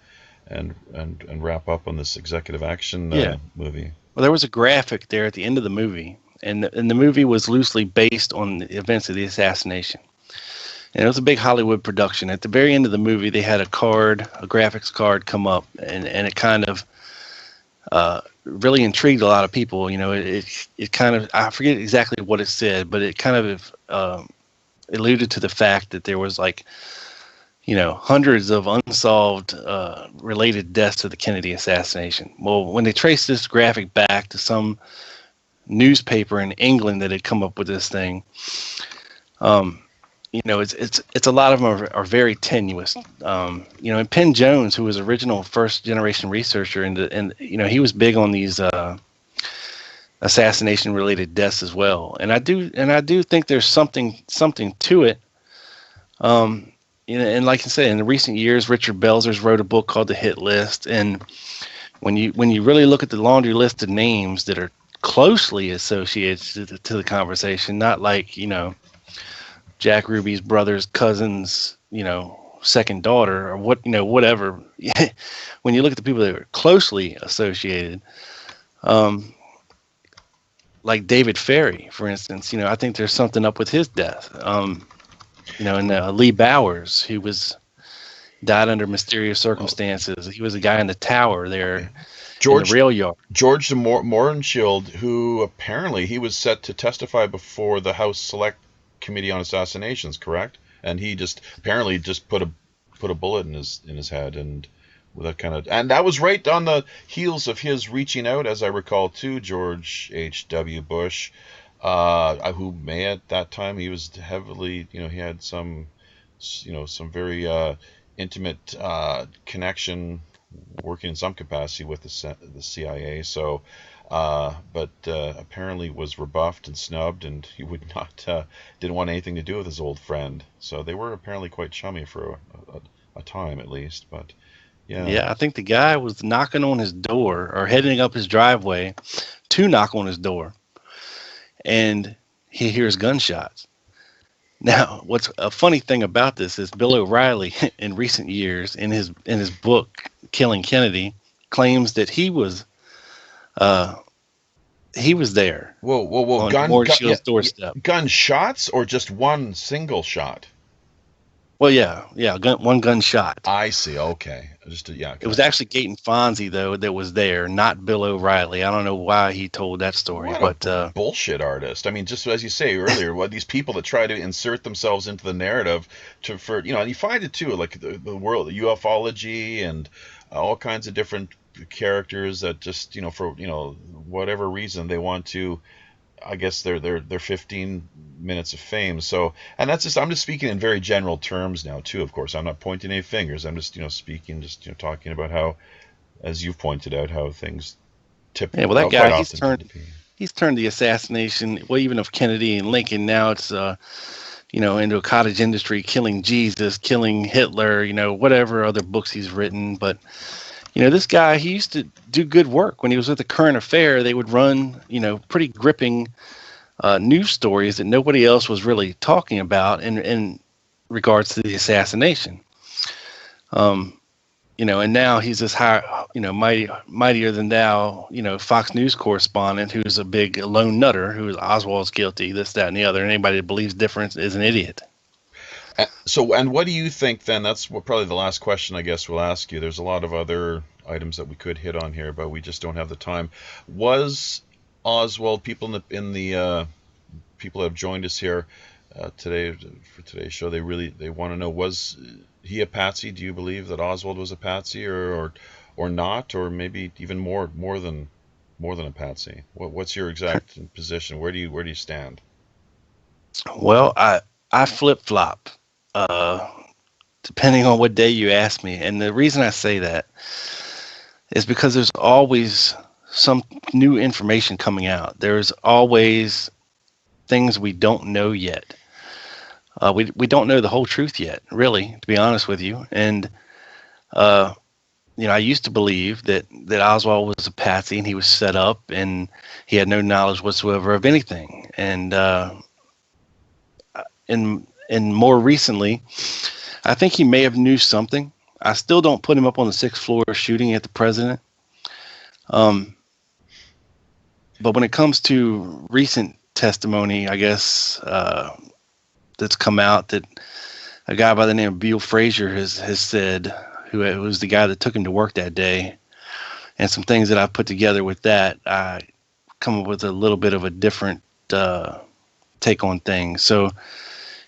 wrap up on this executive action movie. Well, there was a graphic there at the end of the movie, and the movie was loosely based on the events of the assassination. And it was a big Hollywood production. At the very end of the movie, they had a graphics card come up, and it kind of really intrigued a lot of people. It kind of, I forget exactly what it said, but it kind of alluded to the fact that there was hundreds of unsolved related deaths to the Kennedy assassination. Well, when they traced this graphic back to some newspaper in England that had come up with this thing, it's a lot of them are very tenuous. And Penn Jones, who was original first generation researcher, and he was big on these assassination related deaths as well. And I do think there's something to it. And like I said, in the recent years, Richard Belzer's wrote a book called The Hit List. And when you really look at the laundry list of names that are closely associated to the conversation, not like, Jack Ruby's brother's cousin's, second daughter or whatever. When you look at the people that are closely associated, like David Ferry, for instance, I think there's something up with his death. And Lee Bowers, who died under mysterious circumstances. He was a guy in the tower there. in the rail yard. George de Mohrenschildt, who apparently he was set to testify before the House Select Committee on Assassinations, correct? And he apparently put a bullet in his head, and with that and that was right on the heels of his reaching out, as I recall, to George H.W. Bush, who may at that time he was heavily, he had some very intimate connection, working in some capacity with the CIA. So, but apparently was rebuffed and snubbed, and he would not didn't want anything to do with his old friend. So they were apparently quite chummy for a time, at least. But yeah, I think the guy was knocking on his door or heading up his driveway to knock on his door, and he hears gunshots. Now, what's a funny thing about this is Bill O'Reilly, in recent years, in his book Killing Kennedy, claims that he was there. Whoa! On Mohrenschildt's doorstep. Gunshots or just one single shot? Well, yeah, one gunshot. I see. Okay, It was actually Gaten Fonzie though that was there, not Bill O'Reilly. I don't know why he told that story, what a bullshit artist. I mean, just as you say earlier, what these people that try to insert themselves into the narrative and you find it too, like the world, the ufology, and all kinds of different characters that just for whatever reason they want to. I guess they're 15 minutes of fame. So, and that's I'm just speaking in very general terms now too. Of course, I'm not pointing any fingers. I'm just speaking, talking about how, as you've pointed out, how things tip. Yeah, well, that guy he's turned the assassination, well, even of Kennedy and Lincoln. Now it's into a cottage industry, killing Jesus, killing Hitler, whatever other books he's written, but. This guy, he used to do good work. When he was with the Current Affair, they would run, pretty gripping news stories that nobody else was really talking about in regards to the assassination. And now he's this high, mightier than thou, Fox News correspondent who's a big lone nutter who is Oswald's guilty, this, that, and the other. And anybody that believes different is an idiot. So, and what do you think then? That's probably the last question I guess we'll ask you. There's a lot of other items that we could hit on here, but we just don't have the time. Was Oswald, people in the people that have joined us here today for today's show, they want to know, was he a patsy? Do you believe that Oswald was a patsy, or not, or maybe even more than a patsy? What's your exact position? Where do you stand? Well, I flip-flop. Depending on what day you ask me. And the reason I say that is because there's always some new information coming out. There's always things we don't know yet. We don't know the whole truth yet, really, to be honest with you. And, I used to believe that Oswald was a patsy and he was set up and he had no knowledge whatsoever of anything. And more recently, I think he may have knew something. I still don't put him up on the 6th floor shooting at the president. But when it comes to recent testimony, I guess, that's come out, that a guy by the name of Beale Frazier has said, who was the guy that took him to work that day, and some things that I put together with that, I come up with a little bit of a different take on things. So,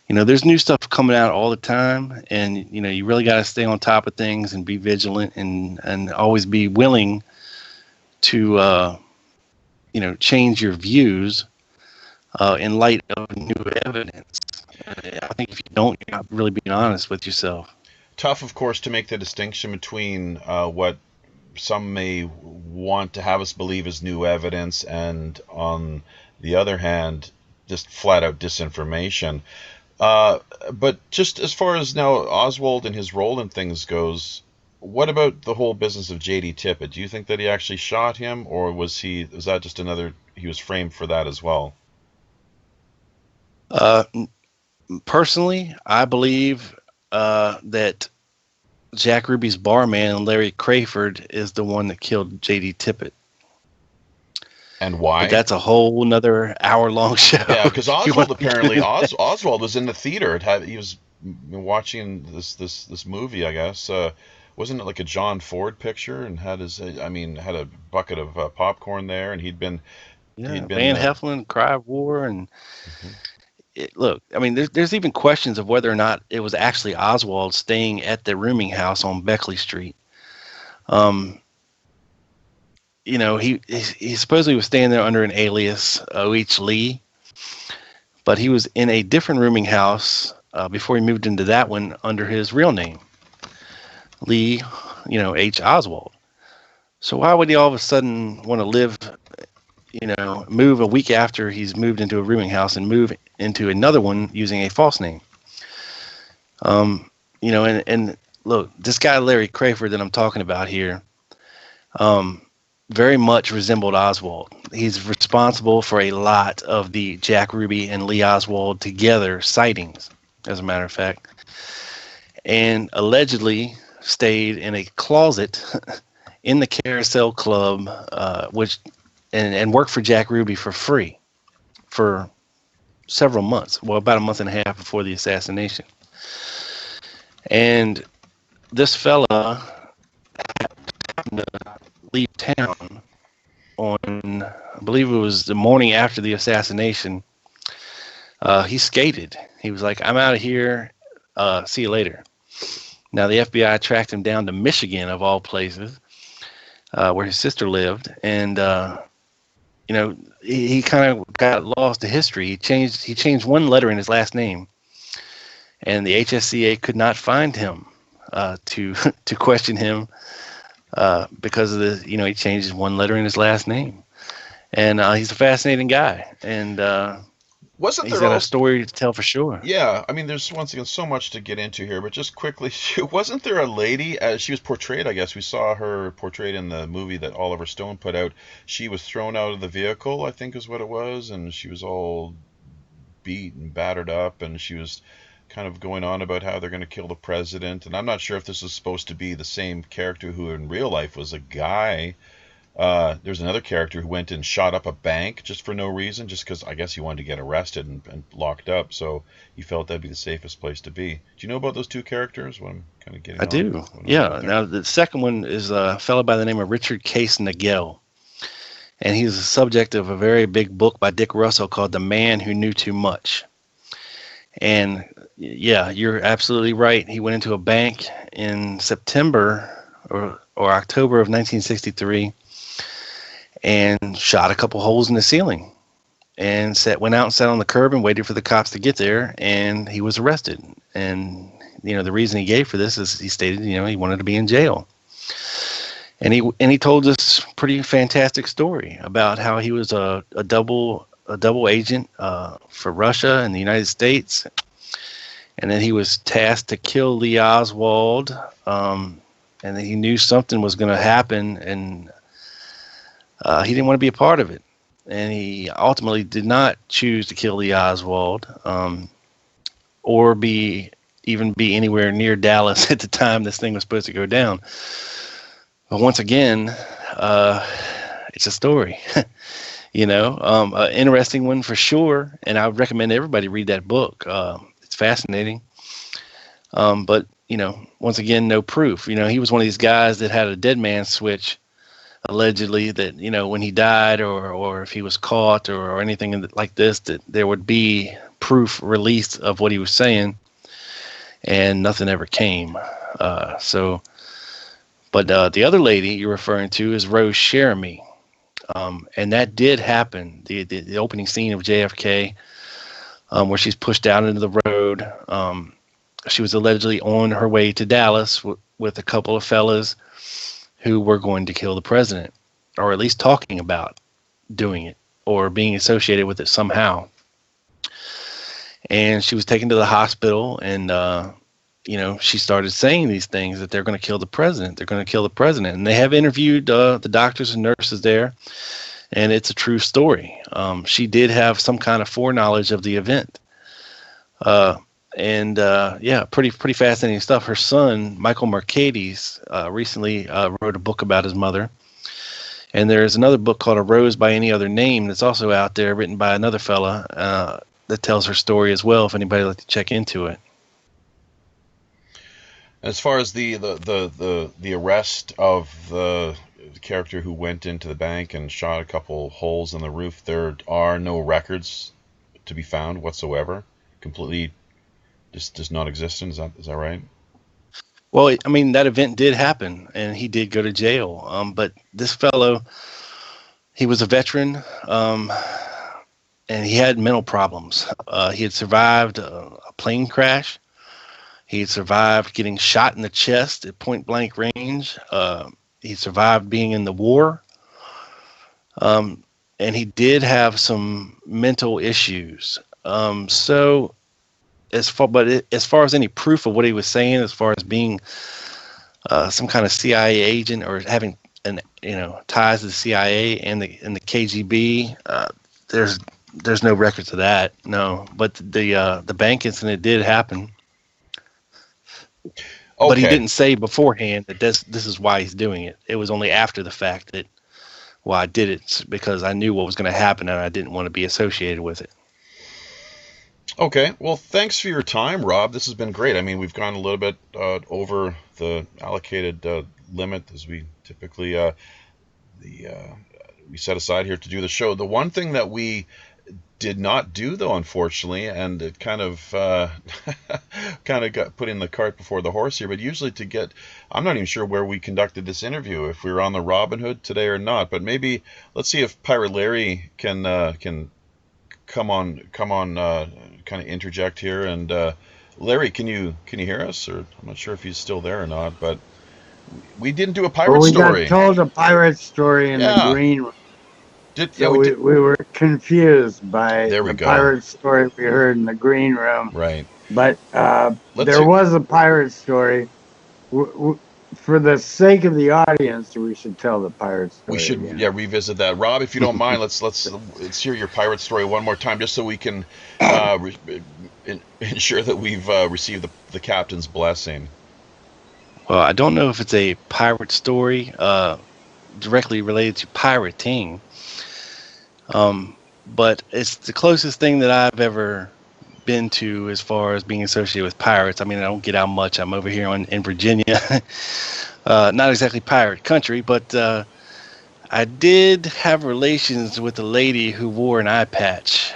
there's new stuff coming out all the time, and, you really got to stay on top of things and be vigilant and always be willing to, change your views in light of new evidence. I think if you don't, you're not really being honest with yourself. Tough, of course, to make the distinction between what some may want to have us believe is new evidence and, on the other hand, just flat-out disinformation. But just as far as now Oswald and his role in things goes, what about the whole business of J.D. Tippit? Do you think that he actually shot him, or was that just he was framed for that as well? Personally, I believe that Jack Ruby's barman, Larry Crayford, is the one that killed J.D. Tippit. And why? But that's a whole nother hour-long show. Yeah, because Oswald apparently Oswald was in the theater. He was watching this movie, I guess, wasn't it like a John Ford picture, and had had a bucket of popcorn there, and Yeah, he'd been Van Heflin, Cry of War, and mhm. look, I mean, there's even questions of whether or not it was actually Oswald staying at the rooming house on Beckley Street. Um, he supposedly was staying there under an alias, O.H. Lee, but he was in a different rooming house before he moved into that one under his real name, Lee, H. Oswald. So why would he all of a sudden want to move a week after he's moved into a rooming house and move into another one using a false name? And look, this guy Larry Crayford that I'm talking about here, very much resembled Oswald. He's responsible for a lot of the Jack Ruby and Lee Oswald together sightings, as a matter of fact, and allegedly stayed in a closet in the Carousel Club, and worked for Jack Ruby for free for several months. Well, about a month and a half before the assassination. And this fella happened to leave town on, I believe it was the morning after the assassination. He skated. He was like, "I'm out of here. See you later." Now, the FBI tracked him down to Michigan, of all places, where his sister lived. And, he kind of got lost to history. He changed one letter in his last name. And the HSCA could not find him to question him because of the, he changed one letter in his last name. And he's a fascinating guy. And he's got a story to tell for sure. Yeah, I mean, there's once again so much to get into here, but just quickly, wasn't there a lady, as she was portrayed, I guess we saw her portrayed in the movie that Oliver Stone put out. She was thrown out of the vehicle, I think is what it was, and she was all beat and battered up, and she was kind of going on about how they're going to kill the president. And I'm not sure if this is supposed to be the same character who in real life was a guy. There's another character who went and shot up a bank just for no reason, just because I guess he wanted to get arrested and locked up, so he felt that'd be the safest place to be. Do you know about those two characters? What I'm kind of getting I do. Yeah. Now, the second one is a fellow by the name of Richard Case Nagel. And he's the subject of a very big book by Dick Russell called The Man Who Knew Too Much. And yeah, you're absolutely right. He went into a bank in September or October of 1963 and shot a couple holes in the ceiling, and went out and sat on the curb and waited for the cops to get there, and he was arrested. And the reason he gave for this is he stated he wanted to be in jail. And he told this pretty fantastic story about how he was a double agent for Russia and the United States, and then he was tasked to kill Lee Oswald, and then he knew something was going to happen, and he didn't want to be a part of it. And he ultimately did not choose to kill Lee Oswald, or be anywhere near Dallas at the time this thing was supposed to go down. But once again, it's a story. An interesting one for sure, and I would recommend everybody read that book. It's fascinating. But once again, no proof. He was one of these guys that had a dead man switch, allegedly, that when he died or if he was caught or anything like this, that there would be proof released of what he was saying, and nothing ever came. But the other lady you're referring to is Rose Cheramy. And that did happen. The opening scene of JFK, where she's pushed out into the road. She was allegedly on her way to Dallas with a couple of fellas who were going to kill the president, or at least talking about doing it or being associated with it somehow. And she was taken to the hospital, and she started saying these things, that they're going to kill the president. They're going to kill the president. And they have interviewed the doctors and nurses there, and it's a true story. She did have some kind of foreknowledge of the event. Pretty fascinating stuff. Her son, Michael Mercedes, recently wrote a book about his mother. And there's another book called A Rose by Any Other Name that's also out there, written by another fella that tells her story as well, if anybody would like to check into it. As far as the arrest of the character who went into the bank and shot a couple holes in the roof, there are no records to be found whatsoever. Completely just does not exist. Is that right? Well, I mean, that event did happen, and he did go to jail. But this fellow, he was a veteran, and he had mental problems. He had survived a plane crash. He had survived getting shot in the chest at point blank range. He survived being in the war. And he did have some mental issues. So as far as any proof of what he was saying, as far as being some kind of CIA agent or having ties to the CIA and the KGB, there's no records of that. No, but the bank incident did happen. Okay. But he didn't say beforehand that this is why he's doing it. It was only after the fact that, well, I did it because I knew what was going to happen and I didn't want to be associated with it. Okay. Well, thanks for your time, Rob. This has been great. I mean, we've gone a little bit over the allocated limit as we typically we set aside here to do the show. The one thing that we did not do, though, unfortunately, and it kind of got put in the cart before the horse here, but usually I'm not even sure where we conducted this interview, if we were on the Robin Hood today or not, but maybe let's see if Pirate Larry can come on kind of interject here. And Larry, can you hear us? Or I'm not sure if he's still there or not, but we didn't do a pirate story. We got told a pirate story in the green room. We were confused by the pirate story we heard in the green room. Right. But there was a pirate story. For the sake of the audience, we should tell the pirate story. We should revisit that. Rob, if you don't mind, let's hear your pirate story one more time, just so we can ensure that we've received the captain's blessing. Well, I don't know if it's a pirate story directly related to pirating. But it's the closest thing that I've ever been to as far as being associated with pirates. I mean, I don't get out much. I'm over here in Virginia, not exactly pirate country, but I did have relations with a lady who wore an eye patch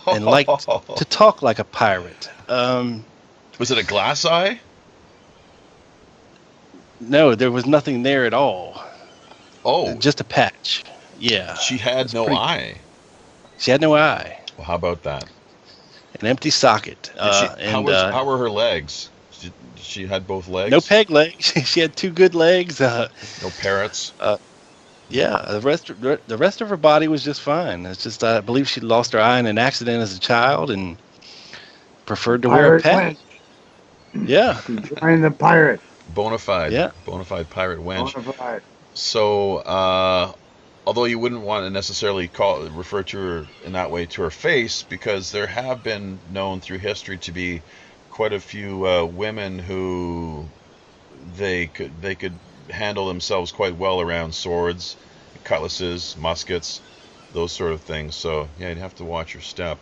and liked to talk like a pirate. Was it a glass eye? No, there was nothing there at all. Oh, just a patch. Yeah. She had no eye. She had no eye. Well, how about that? An empty socket. How were her legs? She had both legs? No peg legs. She had two good legs. No parrots? Yeah, the rest of her body was just fine. It's just I believe she lost her eye in an accident as a child and preferred to wear a patch. Yeah. She joined the pirate. Bonafide. Yeah. Bonafide pirate wench. Bonafide. So, although you wouldn't want to necessarily refer to her in that way to her face, because there have been known through history to be quite a few women who they could handle themselves quite well around swords, cutlasses, muskets, those sort of things. So yeah, you'd have to watch your step,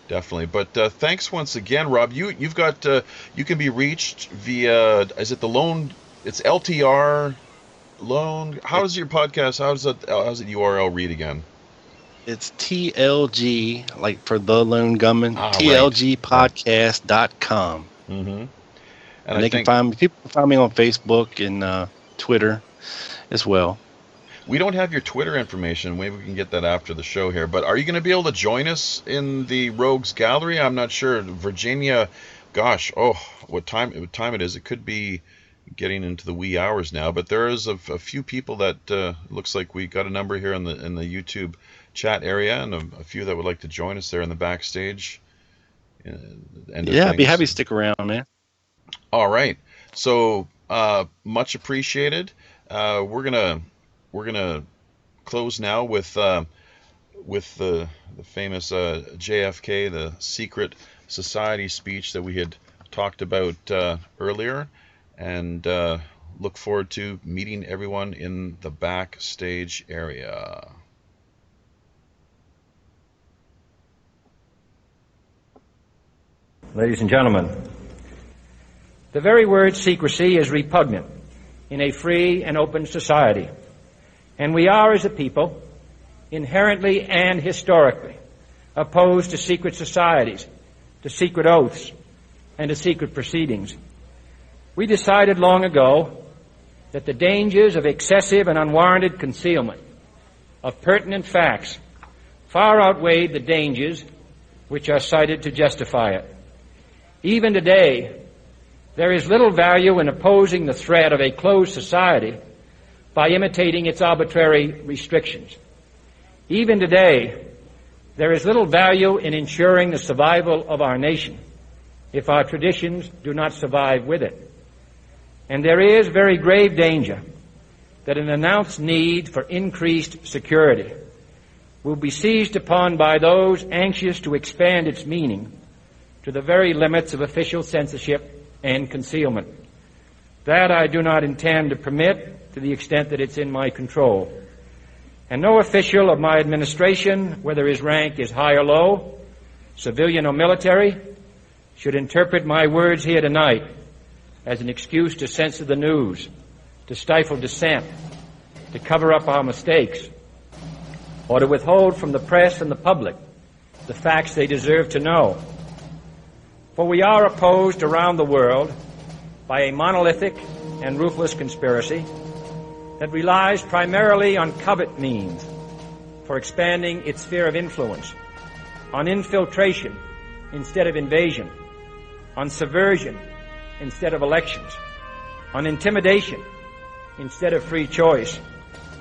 definitely. But thanks once again, Rob. You've got you can be reached via, is it the Lone? It's LTR. Lone. How does your podcast? How's it URL read again? It's TLG, like for the Lone Gunman. TLGpodcast.com. Mm-hmm. And people can find me on Facebook and Twitter as well. We don't have your Twitter information. Maybe we can get that after the show here. But are you going to be able to join us in the Rogues Gallery? I'm not sure. Virginia, gosh, what time it is? It could be getting into the wee hours now, but there is a few people that looks like we got a number here in the YouTube chat area, and a few that would like to join us there in the backstage. I'd be happy to stick around, man. All right, so much appreciated. We're gonna close now with the famous JFK, the secret society speech that we had talked about earlier. And look forward to meeting everyone in the backstage area. Ladies and gentlemen, The very word secrecy is repugnant in a free and open society, and we are, as a people, inherently and historically opposed to secret societies, to secret oaths, and to secret proceedings. We decided long ago that the dangers of excessive and unwarranted concealment of pertinent facts far outweighed the dangers which are cited to justify it. Even today, there is little value in opposing the threat of a closed society by imitating its arbitrary restrictions. Even today, there is little value in ensuring the survival of our nation if our traditions do not survive with it. And there is very grave danger that an announced need for increased security will be seized upon by those anxious to expand its meaning to the very limits of official censorship and concealment. That I do not intend to permit to the extent that it's in my control. And no official of my administration, whether his rank is high or low, civilian or military, should interpret my words here tonight as an excuse to censor the news, to stifle dissent, to cover up our mistakes, or to withhold from the press and the public the facts they deserve to know. For we are opposed around the world by a monolithic and ruthless conspiracy that relies primarily on covert means for expanding its sphere of influence, on infiltration instead of invasion, on subversion instead of elections, on intimidation instead of free choice,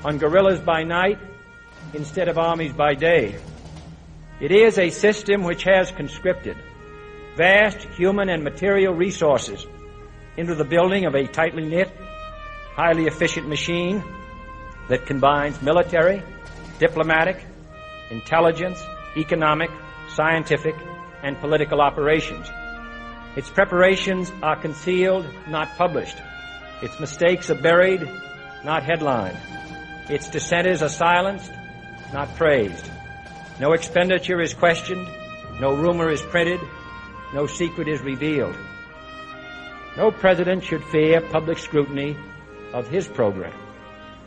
on guerrillas by night instead of armies by day. It is a system which has conscripted vast human and material resources into the building of a tightly knit, highly efficient machine that combines military, diplomatic, intelligence, economic, scientific, and political operations. Its preparations are concealed, not published. Its mistakes are buried, not headlined. Its dissenters are silenced, not praised. No expenditure is questioned, no rumor is printed, no secret is revealed. No president should fear public scrutiny of his program,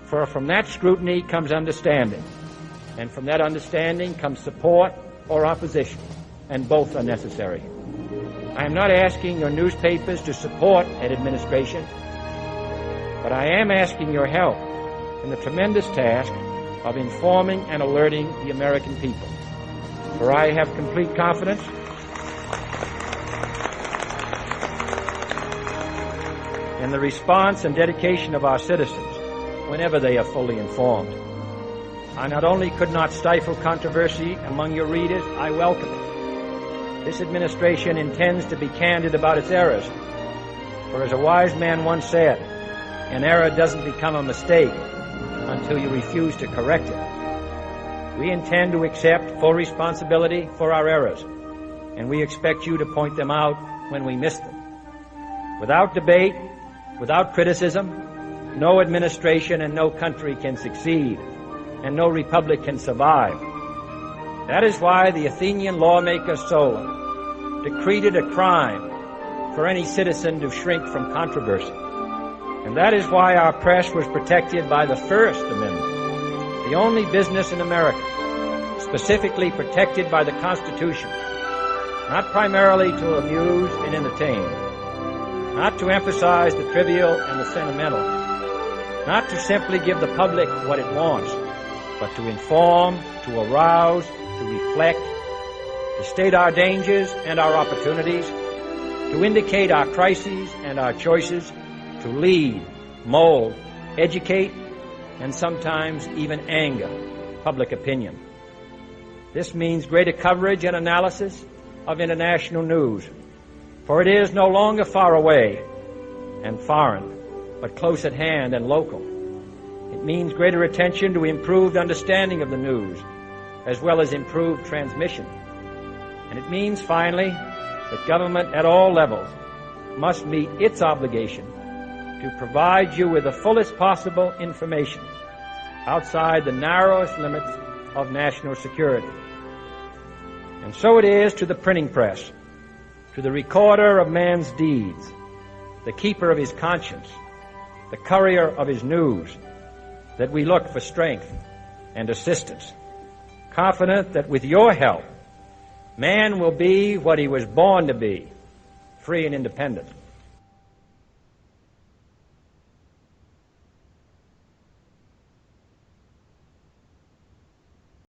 for from that scrutiny comes understanding, and from that understanding comes support or opposition, and both are necessary. I am not asking your newspapers to support an administration, but I am asking your help in the tremendous task of informing and alerting the American people. For I have complete confidence in the response and dedication of our citizens whenever they are fully informed. I not only could not stifle controversy among your readers, I welcome it. This administration intends to be candid about its errors. For as a wise man once said, an error doesn't become a mistake until you refuse to correct it. We intend to accept full responsibility for our errors, and we expect you to point them out when we miss them. Without debate, without criticism, no administration and no country can succeed, and no republic can survive. That is why the Athenian lawmaker Solon decreed it a crime for any citizen to shrink from controversy. And that is why our press was protected by the First Amendment, the only business in America specifically protected by the Constitution, not primarily to amuse and entertain, not to emphasize the trivial and the sentimental, not to simply give the public what it wants, but to inform, to arouse, to reflect, to state our dangers and our opportunities, to indicate our crises and our choices, to lead, mold, educate, and sometimes even anger public opinion. This means greater coverage and analysis of international news, for it is no longer far away and foreign, but close at hand and local. It means greater attention to improved understanding of the news, as well as improved transmission. And it means, finally, that government at all levels must meet its obligation to provide you with the fullest possible information outside the narrowest limits of national security. And so it is to the printing press, to the recorder of man's deeds, the keeper of his conscience, the courier of his news, that we look for strength and assistance, confident that with your help, man will be what he was born to be, free and independent.